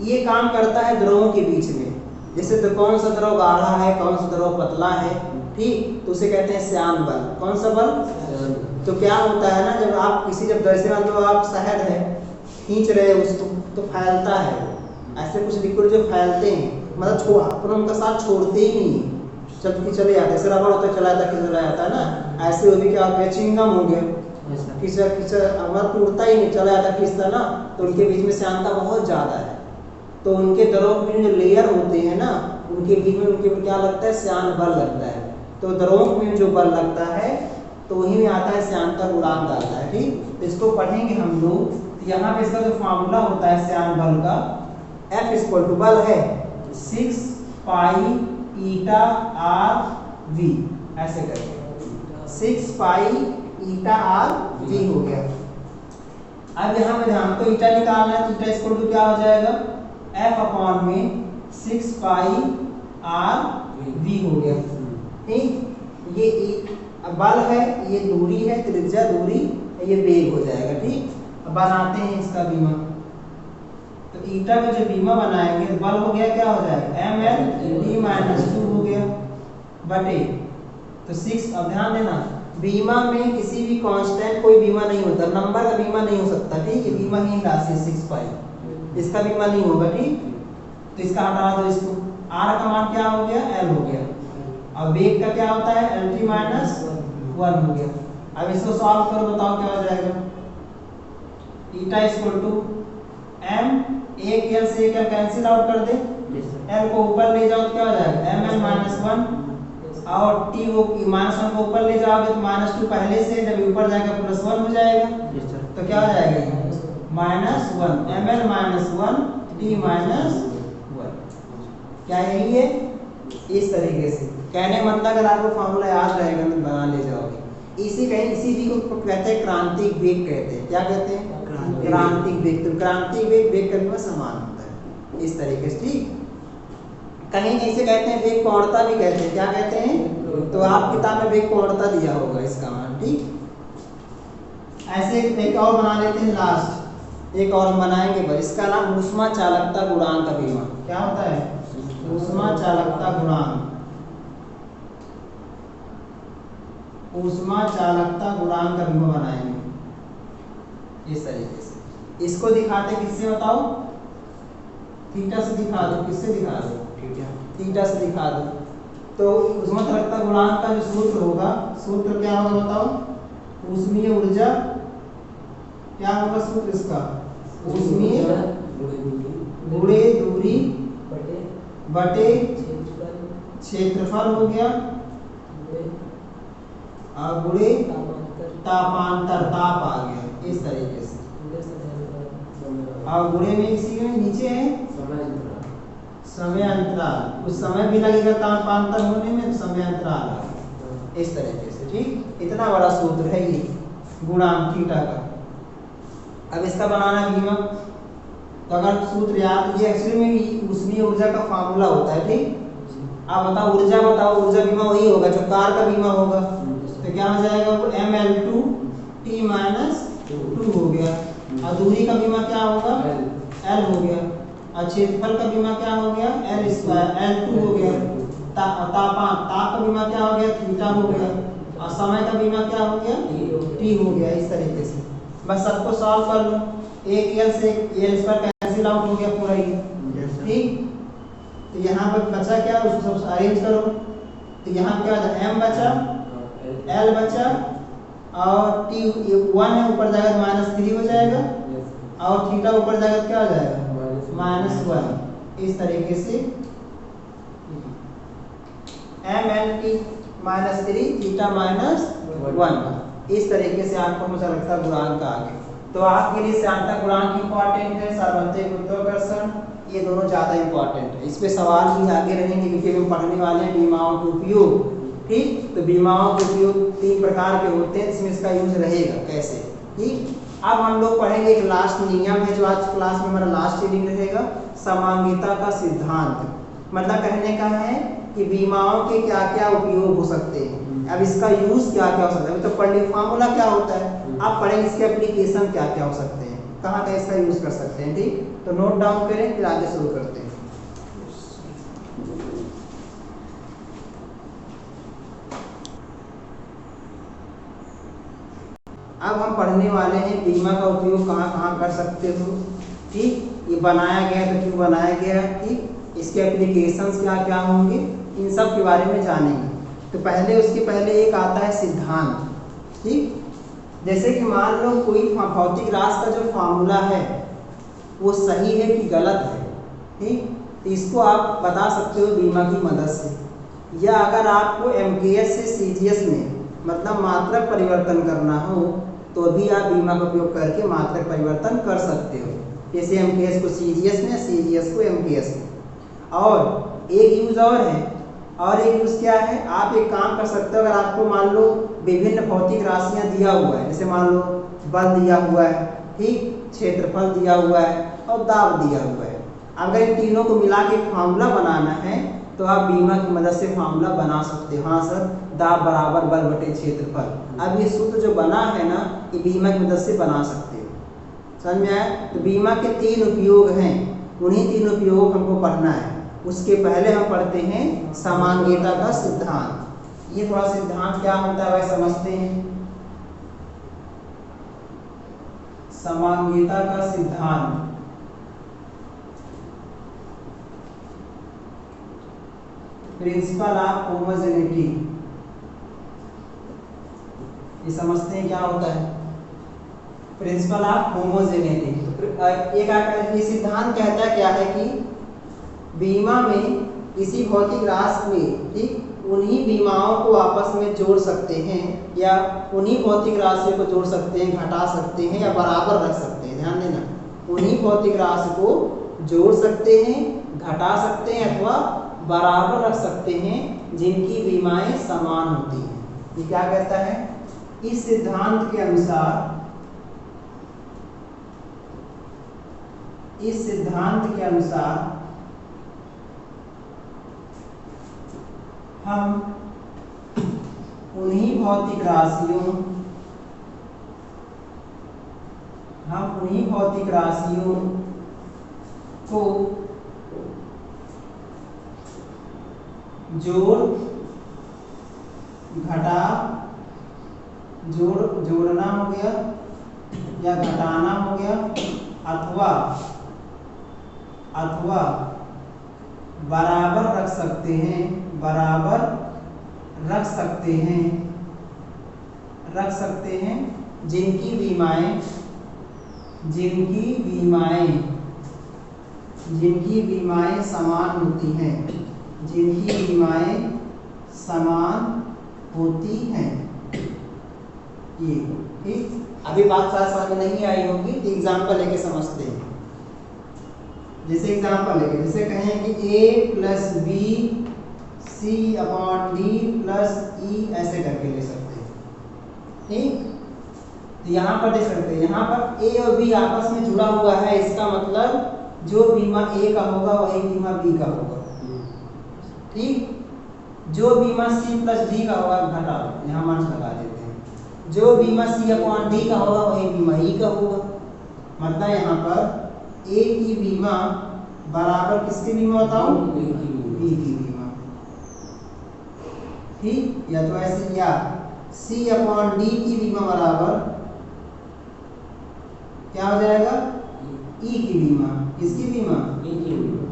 ये काम करता है द्रवों के बीच में, जैसे तो कौन सा द्रव गाढ़ा है, कौन सा द्रव पतला है, ठीक, तो उसे कहते हैं श्यान बल। कौन सा बल? तो क्या होता है ना, जब आप किसी, जब जैसे मान लो आप शहद है खींच रहे हैं उसको, तो फैलता है। ऐसे कुछ लिक्विड जो फैलते हैं, मतलब अपना उनका साथ छोड़ते ही नहीं, चले जाते हैं। रबड़ होता है, चला जाता है ना, ऐसे वो भी क्या होता है, चिंगम हो गया, हमारा टूटता ही नहीं, चला जाता खींचता ना, तो उनके बीच में श्यानता बहुत ज़्यादा है। तो उनके द्रव में जो लेयर होते हैं ना, उनके बीच में उनके में क्या लगता है? श्यान बल लगता है। तो द्रवों में जो बल लगता है तो वही में आता है श्यानता गुणांक आता है, ठीक। तो इसको पढ़ेंगे हम लोग। तो यहाँ पे इसका जो फार्मूला होता है श्यान बल का, F इक्वल टू बल है 6 पाई ईटा आर वी, ऐसे करके 6 पाई ईटा आर वी हो गया। अब यहाँ पे ध्यान को ईटा निकालना है, तो ईटा इक्वल टू क्या हो जाएगा? F अपॉन में 6 पाई आर वी हो गया, ठीक। ये बल है, ये दूरी है, त्रिज्या दूरी, ये वेग हो जाएगा, ठीक। अब बनाते हैं इसका बीमा। तो ईटा का जो बीमा बनाएंगे, बल हो गया, क्या हो जाएगा? ml t माइनस 2 हो गया बटे, तो 6। अब ध्यान देना, बीमा में किसी भी कांस्टेंट कोई बीमा नहीं होता, नंबर का बीमा नहीं हो सकता, ठीक है। बीमा ही राशि 6 पाई, इसका बीमा नहीं होगा, ठीक। तो इसका हटा दो इसको। r का मान क्या हो गया? l हो गया। अब वेग का क्या होता है? lt माइनस 1 हो गया। अब इसको सॉल्व करो, बताओ क्या हो जाएगा? ईटा इक्वल टू m, एक l से एक l कैंसिल आउट कर दे, l को ऊपर ले जाओ तो क्या हो जाएगा? ml माइनस 1, और t वो माइनस 1 को ऊपर ले जाओगे तो माइनस 2 पहले से, जब ऊपर जाएगा प्लस 1 हो जाएगा, तो क्या हो जाएगा? Minus 1 ml minus 1 t minus 1। क्या यही है? इस तरीके से कहने मतलब अगर आपको फार्मूला याद रहेगा तो बना ले जाओगे। इसी भी को कहते हैं क्रांतिक वेग कहते हैं। क्या कहते हैं? क्रांतिक वेग। तो क्रांतिक वेग वेग करने में समान होता है, इस तरीके से, ठीक। कहीं ऐसे कहते हैं वेग प्रवणता भी कहते हैं। क्या कहते हैं? तो आप किताब में वेग प्रवणता दिया होगा इसका मान, ठीक। ऐसे एक और बना लेते हैं, लास्ट एक और हम बनाएंगे पर इसका नाम ऊष्मा चालकता गुणांक का बीमा। क्या होता है? ऊष्मा चालकता गुणांक। ऊष्मा चालकता गुणांक का बीमा बनाएंगे इस तरीके से। इसको दिखाते किससे बताओ? थीटा से दिखा दो। किससे दिखा दो? थीटा से दिखा दो। तो ऊष्मा चालकता गुणांक का जो सूत्र होगा, सूत्र क्या होगा बताओ? ऊष्मीय ऊर्जा, क्या होगा सूत्र इसका? ऊष्मीय गुणे दूरी बटे क्षेत्रफल हो गया, और गुणे तापांतर, ताप आ गया इस तरीके से। और गुणे में इसी में नीचे है समय अंतराल, कुछ समय भी लगेगा तापांतर होने में, तो समय अंतराल इस तरीके से, ठीक। इतना बड़ा सूत्र है ये गुणांक थीटा का। अब इसका बनाना बीमा, तो अगर सूत्र याद, ये एक्चुअली में ऊष्मीय ऊर्जा का फार्मूला होता है, ठीक। आप बताओ ऊर्जा, बताओ ऊर्जा बीमा वही होगा जो कार का बीमा होगा, तो क्या हो जाएगा? वो ml2 t माइनस 2 हो गया। और दूरी का बीमा क्या होगा? l हो गया। और क्षेत्रफल का बीमा क्या हो गया? l स्क्वायर, l2 हो गया। ताप का बीमा क्या हो गया? थीटा हो गया। और समय का बीमा क्या हो गया? t हो गया। इस तरीके से बस सबको सॉल्व कर लो। एक l से l स्क्वायर कैंसिल आउट हो गया पूरा ही, ठीक। तो यहाँ पर बचा क्या? उसको सब अरेंज करो। तो यहाँ क्या m बचा, l बचा, और t 1 है, ऊपर जाएगा तो माइनस 3 हो जाएगा, और थीटा ऊपर जाएगा तो क्या हो जाएगा? माइनस 1। इस तरीके से mlt माइनस 3 थीटा माइनस 1, इस तरीके से आपको मुझे लगता है गुणांक आ गए। तो आपके लिए श्यानता गुणांक इंपॉर्टेंट है, सार्वत्रिक गुरुत्वाकर्षण, ये दोनों ज्यादा इंपॉर्टेंट है। इस पे सवाल भी आगे रहेंगे क्योंकि हम पढ़ने वाले हैं बीमाओं के उपयोग, ठीक। तो बीमाओं के उपयोग 3 प्रकार के होते हैं, इसमें इसका यूज रहेगा कैसे, ठीक। अब हम लोग पढ़ेंगे एक लास्ट नियम है जो आज क्लास में हमारा लास्ट रीडिंग रहेगा, समांगिता का सिद्धांत। मतलब कहने का है कि बीमाओं के क्या क्या उपयोग हो सकते हैं, अब इसका यूज क्या क्या हो सकता है। तो पढ़ने फार्मूला क्या होता है, आप पढ़ेंगे इसके एप्लीकेशन क्या क्या हो सकते हैं, कहाँ कहाँ इसका यूज कर सकते हैं। ठीक, तो नोट डाउन करें फिर आगे शुरू करते हैं। अब हम पढ़ने वाले हैं बीमा का उपयोग कहाँ कहाँ कर सकते हो। ठीक, ये बनाया गया तो क्यों बनाया गया, ठीक, इसके एप्लीकेशंस क्या क्या होंगे, इन सब के बारे में जानेंगे। तो पहले उसके पहले एक आता है सिद्धांत। ठीक, जैसे कि मान लो कोई भौतिक राशि का जो फार्मूला है वो सही है कि गलत है। ठीक, तो इसको आप बता सकते हो बीमा की मदद से, या अगर आपको एमकेएस से सीजीएस में मतलब मात्रक परिवर्तन करना हो तो भी आप बीमा का उपयोग करके मात्रक परिवर्तन कर सकते हो, जैसे एमकेएस को सीजीएस में, सीजीएस को एमकेएस में। और एक यूज और है, और एक यूज क्या है, आप एक काम कर सकते हो, अगर आपको मान लो विभिन्न भौतिक राशियां दिया हुआ है, जैसे मान लो बल दिया हुआ है, ठीक, क्षेत्रफल दिया हुआ है और दाब दिया हुआ है, अगर इन तीनों को मिला के एक फार्मूला बनाना है तो आप बीमा की मदद से फार्मूला बना सकते हो। हाँ सर, दाब बराबर बल बटे क्षेत्रफल। अब ये सूत्र जो बना है ना, ये बीमा की मदद से बना सकते हो। समझ में आया? तो बीमा के 3 उपयोग हैं, उन्हीं 3 उपयोग हमको पढ़ना है। उसके पहले हम पढ़ते हैं समांगिता का सिद्धांत। ये थोड़ा सिद्धांत क्या होता है वह समझते हैं। समांगिता का सिद्धांत प्रिंसिपल ऑफ होमोजेनिटी, ये समझते हैं क्या होता है, प्रिंसिपल ऑफ होमोजेनिटी। एक सिद्धांत कहता है क्या है कि बीमा में किसी भौतिक राशि में, ठीक, उन्हीं बीमाओं को आपस में जोड़ सकते हैं या उन्हीं भौतिक राशियों को जोड़ सकते हैं, घटा सकते हैं या बराबर रख सकते हैं। ध्यान देना, उन्हीं भौतिक राशि को जोड़ सकते हैं, घटा सकते हैं अथवा बराबर रख सकते हैं जिनकी बीमाएं समान होती हैं। ये क्या कहता है, इस सिद्धांत के अनुसार, इस सिद्धांत के अनुसार हम उन्हीं भौतिक राशियों को जोड़ना हो गया या घटाना हो गया अथवा बराबर रख सकते हैं, जिनकी बीमाएं समान होती हैं, ये ठीक। अभी बात समझ में नहीं आई होगी तो एग्जाम्पल लेके समझते हैं। जैसे एग्जाम्पल लेके, जैसे कहें कि a + b c/d + e, ऐसे करके ले सकते हैं। ठीक, तो यहाँ पर देख सकते हैं, यहाँ पर a और b आपस में जुड़ा हुआ है, इसका मतलब जो बीमा a का होगा वही बीमा b का होगा। ठीक, जो बीमा c + d का होगा, घटा लो, यहाँ मार्क्स लगा देते हैं, जो बीमा c/d का होगा वही बीमा e का होगा। मतलब यहाँ पर a की बीमा बराबर किसकी बीमा बताओ, b की बीमा। ठीक, या तो ऐसे, या c/d की बीमा बराबर क्या हो जाएगा, e की बीमा। किसकी बीमा, e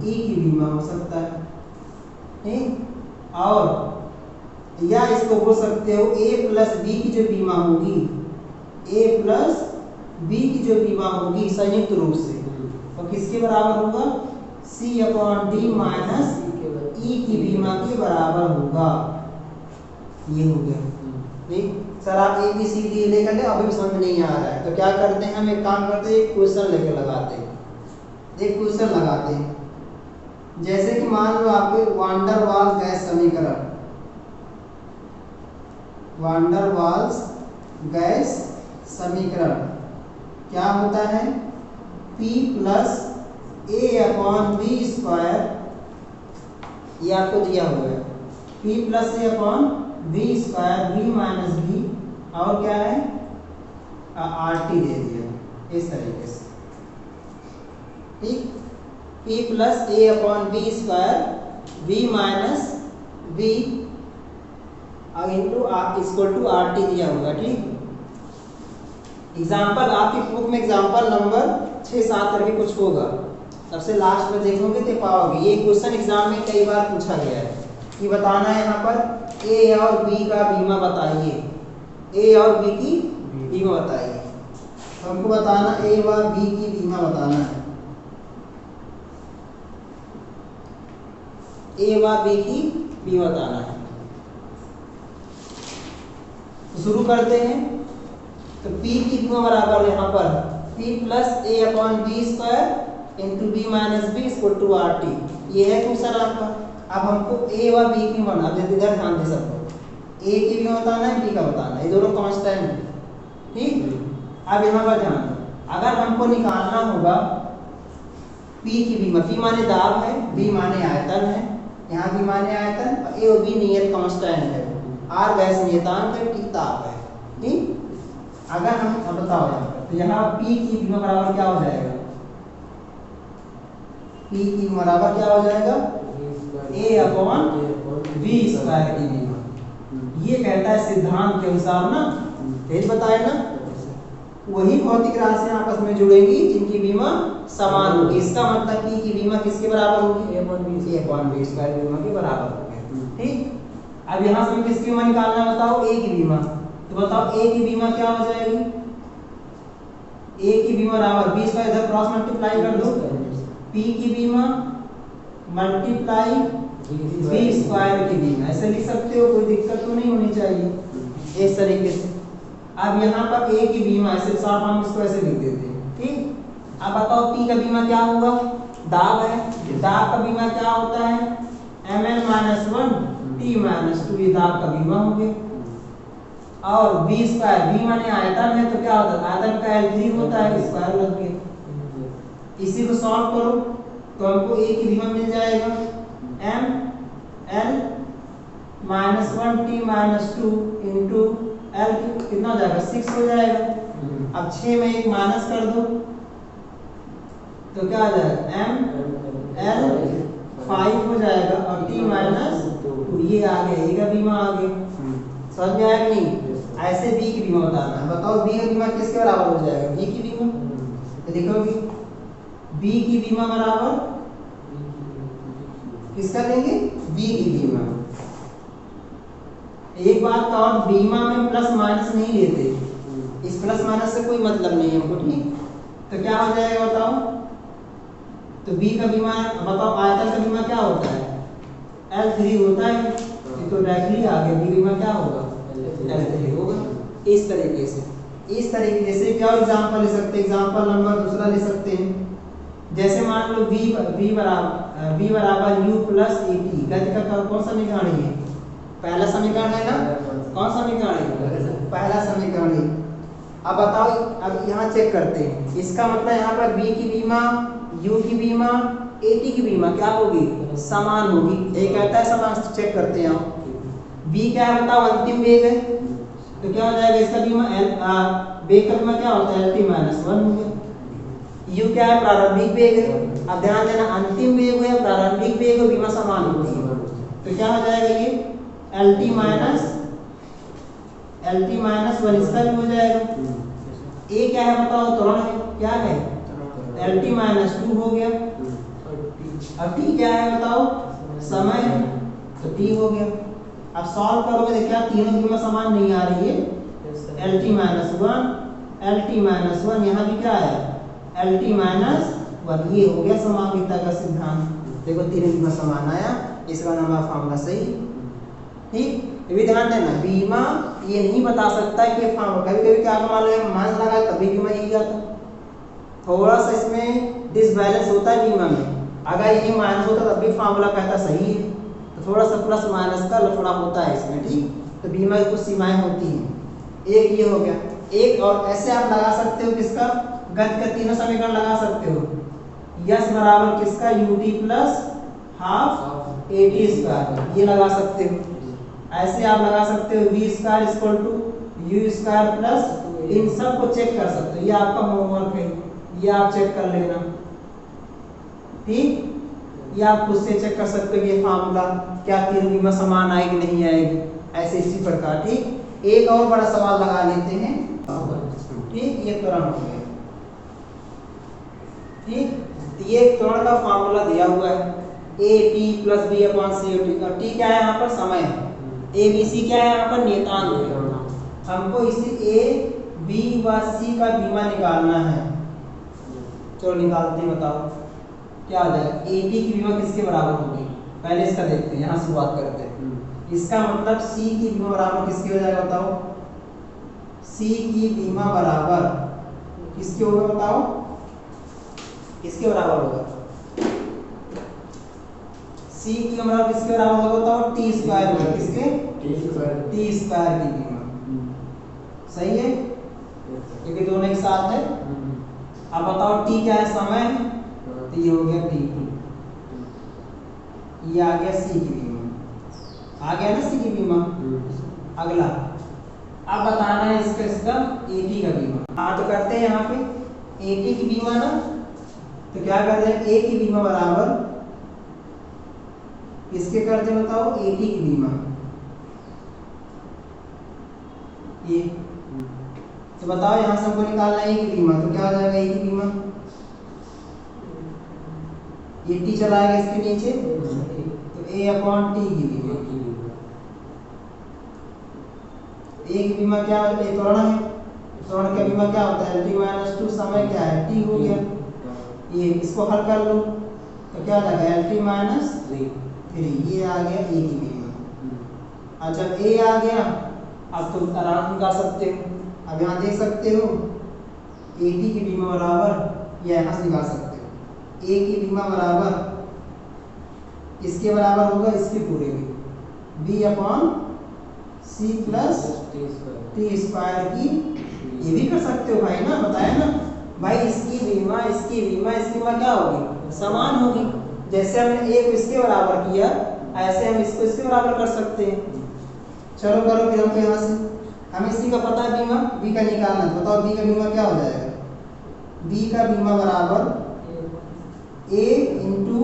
की बीमा हो सकता है। ठीक, और या इसको बोल सकते हो a + b की जो बीमा होगी, a + b की जो बीमा होगी संयुक्त रूप से, तो किसके बराबर होगा, c/d - e की बीमा के बराबर होगा। ये हो गया। ठीक, सर आप a b c d लेकर ले, अभी समझ में नहीं आ रहा है तो क्या करते हैं, हम एक काम करते हैं, एक क्वेश्चन लेकर लगाते हैं, एक क्वेश्चन लगाते हैं। जैसे कि मान लो आपको वांडर वाल्स गैस समीकरण, वांडर वाल्स गैस समीकरण क्या होता है P प्लस A/B², ये आपको दिया हुआ है P plus A/B², B minus B, और क्या है RT दे दिया इस तरीके से, ठीक। P plus A/B², B minus B into equal to RT दिया हुआ, ठीक। एग्जाम्पल आपकी बुक में एग्जाम्पल नंबर 6-7 करके कुछ होगा, सबसे लास्ट में देखोगे तो पाओगे। ये क्वेश्चन एग्जाम में कई बार पूछा गया है कि बताना है यहाँ पर ए और बी का बीमा बताइए, ए और बी की बीमा बताइए। तो हमको बताना ए व बी की बीमा बताना है, ए व बी की बीमा बताना है। तो शुरू करते हैं। तो P की बीमा बराबर यहाँ पर P plus A/B² into B minus B equal to RT, ये है क्वेश्चन आपका। अब हमको A व B की बीमा, अब इधर ध्यान दे सकते हो, A की बीमा बताना है, B का बताना है, ये दोनों कांस्टेंट है, ठीक। अब यहाँ पर ध्यान दो, अगर हमको निकालना होगा P की बीमा, P माने दाब है, B माने आयतन है, यहाँ B माने आयतन, A और B नियत कांस्टेंट है, R गैस नियतांक है, T ताप है, ठीक। अगर हम अब बताओ यहाँ पर, तो यहाँ P की बीमा बराबर क्या हो जाएगा, P की बराबर क्या हो जाएगा A/B² की बीमा। ये कहता है सिद्धांत के अनुसार ना, यही बताए ना, वही भौतिक राशि आपस में जुड़ेगी जिनकी बीमा समान होगी। इसका मतलब P की बीमा किसके बराबर होगी, A/B² बीमा के बराबर होगी, ठीक। अब यहाँ से किसकी बीमा निकालना बताओ, A की बीमा। तो बताओ A की बीमा क्या हो जाएगी, A की बीमा बराबर B² इधर क्रॉस मल्टीप्लाई कर दो, P की बीमा मल्टीप्लाई B² की बीमा, ऐसे लिख सकते हो, कोई दिक्कत तो नहीं होनी चाहिए इस तरीके से। अब यहाँ पर A की बीमा ऐसे शॉर्ट फॉर्म इसको ऐसे लिख देते हैं, ठीक। अब बताओ P का बीमा क्या होगा, दाब है, दाब का बीमा क्या होता है Mn-1 T-2, ये दाब का बीमा हो गया। और B², B माने आयतन है, तो क्या होता है आयतन का L3 होता है, स्क्वायर लग गया। इसी को सॉल्व करो तो हमको A की बीमा मिल जाएगा ML-1 T-2 इंटू L कितना हो जाएगा 6 हो जाएगा। अब 6 में एक माइनस कर दो तो क्या हो जाएगा ML5 हो जाएगा, और T-2 ये आ गया, A का बीमा आ गया। समझ में आया कि नहीं? ऐसे B की बीमा बताना है। बताओ B का बीमा किसके बराबर हो जाएगा, B की बीमा। तो देखोगे B की बीमा बराबर किसका लेंगे, B की बीमा। एक बात का और, बीमा में प्लस माइनस नहीं लेते, इस प्लस माइनस से कोई मतलब नहीं है हमको, ठीक। तो क्या हो जाएगा बताओ, तो B का बीमा बताओ, आयतन का बीमा क्या होता है L3 होता है, तो डायरेक्टली आ गया, B बीमा क्या होगा L3 होगा। इस तरीके से क्या एग्जांपल ले सकते हैं, एग्जांपल नंबर दूसरा ले सकते हैं। जैसे मान लो B बराबर U प्लस AT, गति का कौन सा समीकरण है, पहला समीकरण है ना, कौन सा समीकरण है, पहला समीकरण है। अब बताओ, अब यहाँ चेक करते हैं, इसका मतलब यहाँ पर B की बीमा, U की बीमा, AT की बीमा क्या होगी, समान होगी। ये कहता है समान, चेक करते हैं। B क्या है बताओ, अंतिम वेग है, तो क्या हो जाएगा इसका बीमा वेग का बीमा क्या होता है Lt-1 हो गया। U क्या है, प्रारंभिक वेग है। अब ध्यान देना, अंतिम वेग है प्रारंभिक वेग और बीमा समान होती है, तो क्या हो जाएगा ये Lt-1 इसका भी हो जाएगा। A क्या है बताओ, त्वरण है, क्या है Lt-2 हो गया। अब T क्या है बताओ, समय है, तो T हो गया। अब सॉल्व करोगे तो क्या तीनों बीमा समान नहीं आ रही है, Lt-1 यहाँ भी क्या है Lt-1, ये हो गया समांगिता का सिद्धांत। देखो तीनों बीमा समान आया, इसका नाम फॉर्मूला सही, ठीक। ये भी ध्यान देना, बीमा ये नहीं बता सकता कि फॉर्मूला, कभी कभी क्या मान लो माइनस लगा तभी बीमा यही आता, थोड़ा सा इसमें डिसबैलेंस होता है बीमा में। अगर ये माइनस होता तब भी फॉर्मूला कहता सही है, तो थोड़ा सा प्लस माइनस का लफड़ा होता है इसमें, ठीक। तो बीमा की कुछ सीमाएं होती हैं, एक ये हो गया। एक और ऐसे आप लगा सकते हो किसका, गति का तीनों समीकरण लगा सकते हो। यस बराबर किसका, u t plus half a t square, ये लगा सकते हो। ऐसे आप लगा सकते हो v square equal to u square plus, इन सब को चेक कर सकते हो, ये आपका होमवर्क है, ये आप चेक कर लेना। ठीक, ये आप खुद से चेक कर सकते हो ये फार्मूला क्या तीन बीमा समान आएगी नहीं आएगी, ऐसे इसी प्रकार। ठीक, एक और बड़ा सवाल लगा लेते हैं। ठीक, ये त्वरण हो गया। ठीक, ये त्वरण का फार्मूला दिया हुआ है a t plus b upon c t, और टी क्या है यहाँ पर, समय है। ए बी सी क्या है यहाँ पर, नियतांक है। हमको इसी ए बी व सी का बीमा निकालना है। चलो निकालते हैं, बताओ क्या आ जाएगा। ए टी की बीमा किसके बराबर होगी, पहले इसका देखते हैं, यहाँ शुरुआत करते हैं। इसका मतलब सी की बीमा बराबर किसके हो जाएगा, बताओ। सी की बीमा बराबर किसके होगा, बताओ, किसके बराबर होगा। सी की बीमा किसके बराबर होगा, बताओ, टी स्क्वायर होगा। किसके, टी स्क्वायर की बीमा। सही है, क्योंकि दोनों एक साथ है। अब बताओ टी क्या है, समय, तो ये हो गया टी टू, ये आ गया सी की बीमा, आ गया ना सी की बीमा। अगला अब बताना है इसका एटी का बीमा। हाँ, तो करते हैं यहाँ पे एटी की बीमा ना, तो क्या करते हैं, ए की बीमा बराबर किसके करते हैं, बताओ, एटी की बीमा। ये तो बताओ यहाँ से हमको निकालना है ए की बीमा, तो क्या हो जाएगा ए की बीमा, ये टी चला आएगा इसके नीचे, तो ए अपॉन टी की बीमा। ए की बीमा क्या होता है, त्वरण है, त्वरण का बीमा क्या होता है, टी माइनस टू, समय क्या है, टी हो गया। ये इसको हल कर लो तो क्या आ जाएगा, एल टी माइनस थ्री, ये आ गया ए की बीमा। अच्छा, जब ए आ गया, अब तुम आराम से निकाल सकते हो। अब यहाँ देख सकते हो ए टी की बीमा बराबर, या यहाँ से निकाल सकते हो, ए की बीमा बराबर किसके बराबर होगा, इसके पूरे की, b upon c plus t square की। ये भी कर सकते हो भाई ना, बताया ना भाई, इसकी बीमा इसकी बीमा इसकी बीमा क्या होगी, समान होगी। जैसे हमने ए को इसके बराबर किया, ऐसे हम इसको इसके बराबर कर सकते हैं। चलो करो फिर हमको यहाँ से, हमें सी का पता है बीमा, बी का निकालना है। बताओ बी का बीमा क्या हो जाएगा, बी का बीमा बराबर ए इंटू,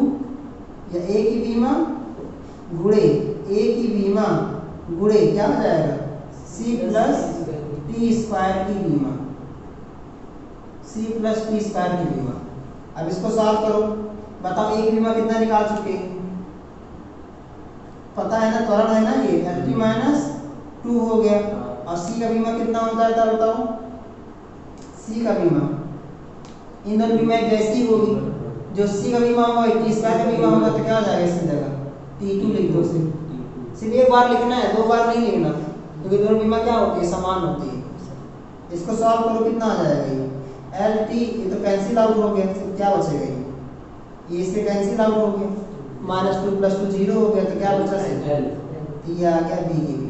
या ए की बीमा गुणे ए की बीमा गुणे क्या हो जाएगा, सी प्लस टी स्क्वायर की बीमा, सी प्लस टी स्क्वायर की बीमा। अब इसको सॉल्व करो, बताओ ए की बीमा कितना निकाल चुके हैं, पता है ना, त्वरण है ना, ये एल टी माइनस टू हो गया। और सी का बीमा कितना हो जाता है, बताओ, सी का बीमा, इन दोनों बीमा एक जैसी होगी, जो सी का बीमा होगा टी स्क्वायर का बीमा होगा, तो क्या हो जाएगा इसकी जगह, टी टू लिख दो। सिर्फ एक बार लिखना है, दो बार नहीं लिखना, क्योंकि दोनों बीमा क्या होती है, समान होती है। इसको सॉल्व करो, कितना आ जाएगा ये, एल टी, ये तो कैंसिल आउट हो गया, तो क्या बचेगा ये इसके कैंसिल आउट हो गया, minus two plus two zero हो गया, तो क्या बचा, ये आ गया बी की बीमा।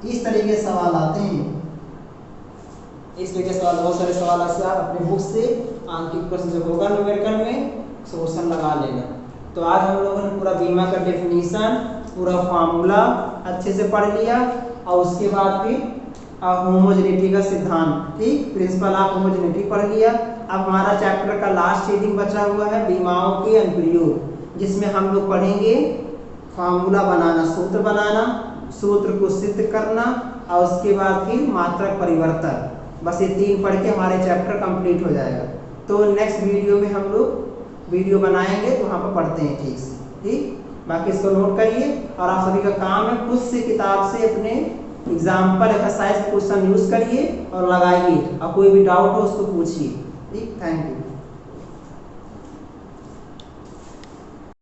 इस तरीके से सवाल आते हैं, इस तरीके से सवाल, बहुत सारे सवाल ऐसे आप अपने बुक से आंकिक प्रश्न जो होगा न्यूमेरिकल में सोल्यूशन लगा लेना। तो आज हम लोगों ने पूरा बीमा का डेफिनेशन, पूरा फार्मूला अच्छे से पढ़ लिया, और उसके बाद फिर होमोजेनिटी का सिद्धांत, ठीक, प्रिंसिपल ऑफ होमोजेनिटी पढ़ लिया। अब हमारा चैप्टर का लास्ट रीडिंग बचा हुआ है बीमाओं के अनुप्रयोग, जिसमें हम लोग पढ़ेंगे फार्मूला बनाना, सूत्र बनाना, सूत्र को सिद्ध करना, और उसके बाद फिर मात्रक परिवर्तन। बस ये तीन पढ़ के हमारे चैप्टर कंप्लीट हो जाएगा। तो नेक्स्ट वीडियो में हम लोग वीडियो बनाएंगे, तो वहाँ पर पढ़ते हैं ठीक से, ठीक। बाकी इसको नोट करिए, और आप सभी का काम है खुद से किताब से अपने एग्जाम्पल एक्सरसाइज क्वेश्चन यूज करिए और लगाइए, और कोई भी डाउट हो उसको पूछिए, ठीक। Thank you.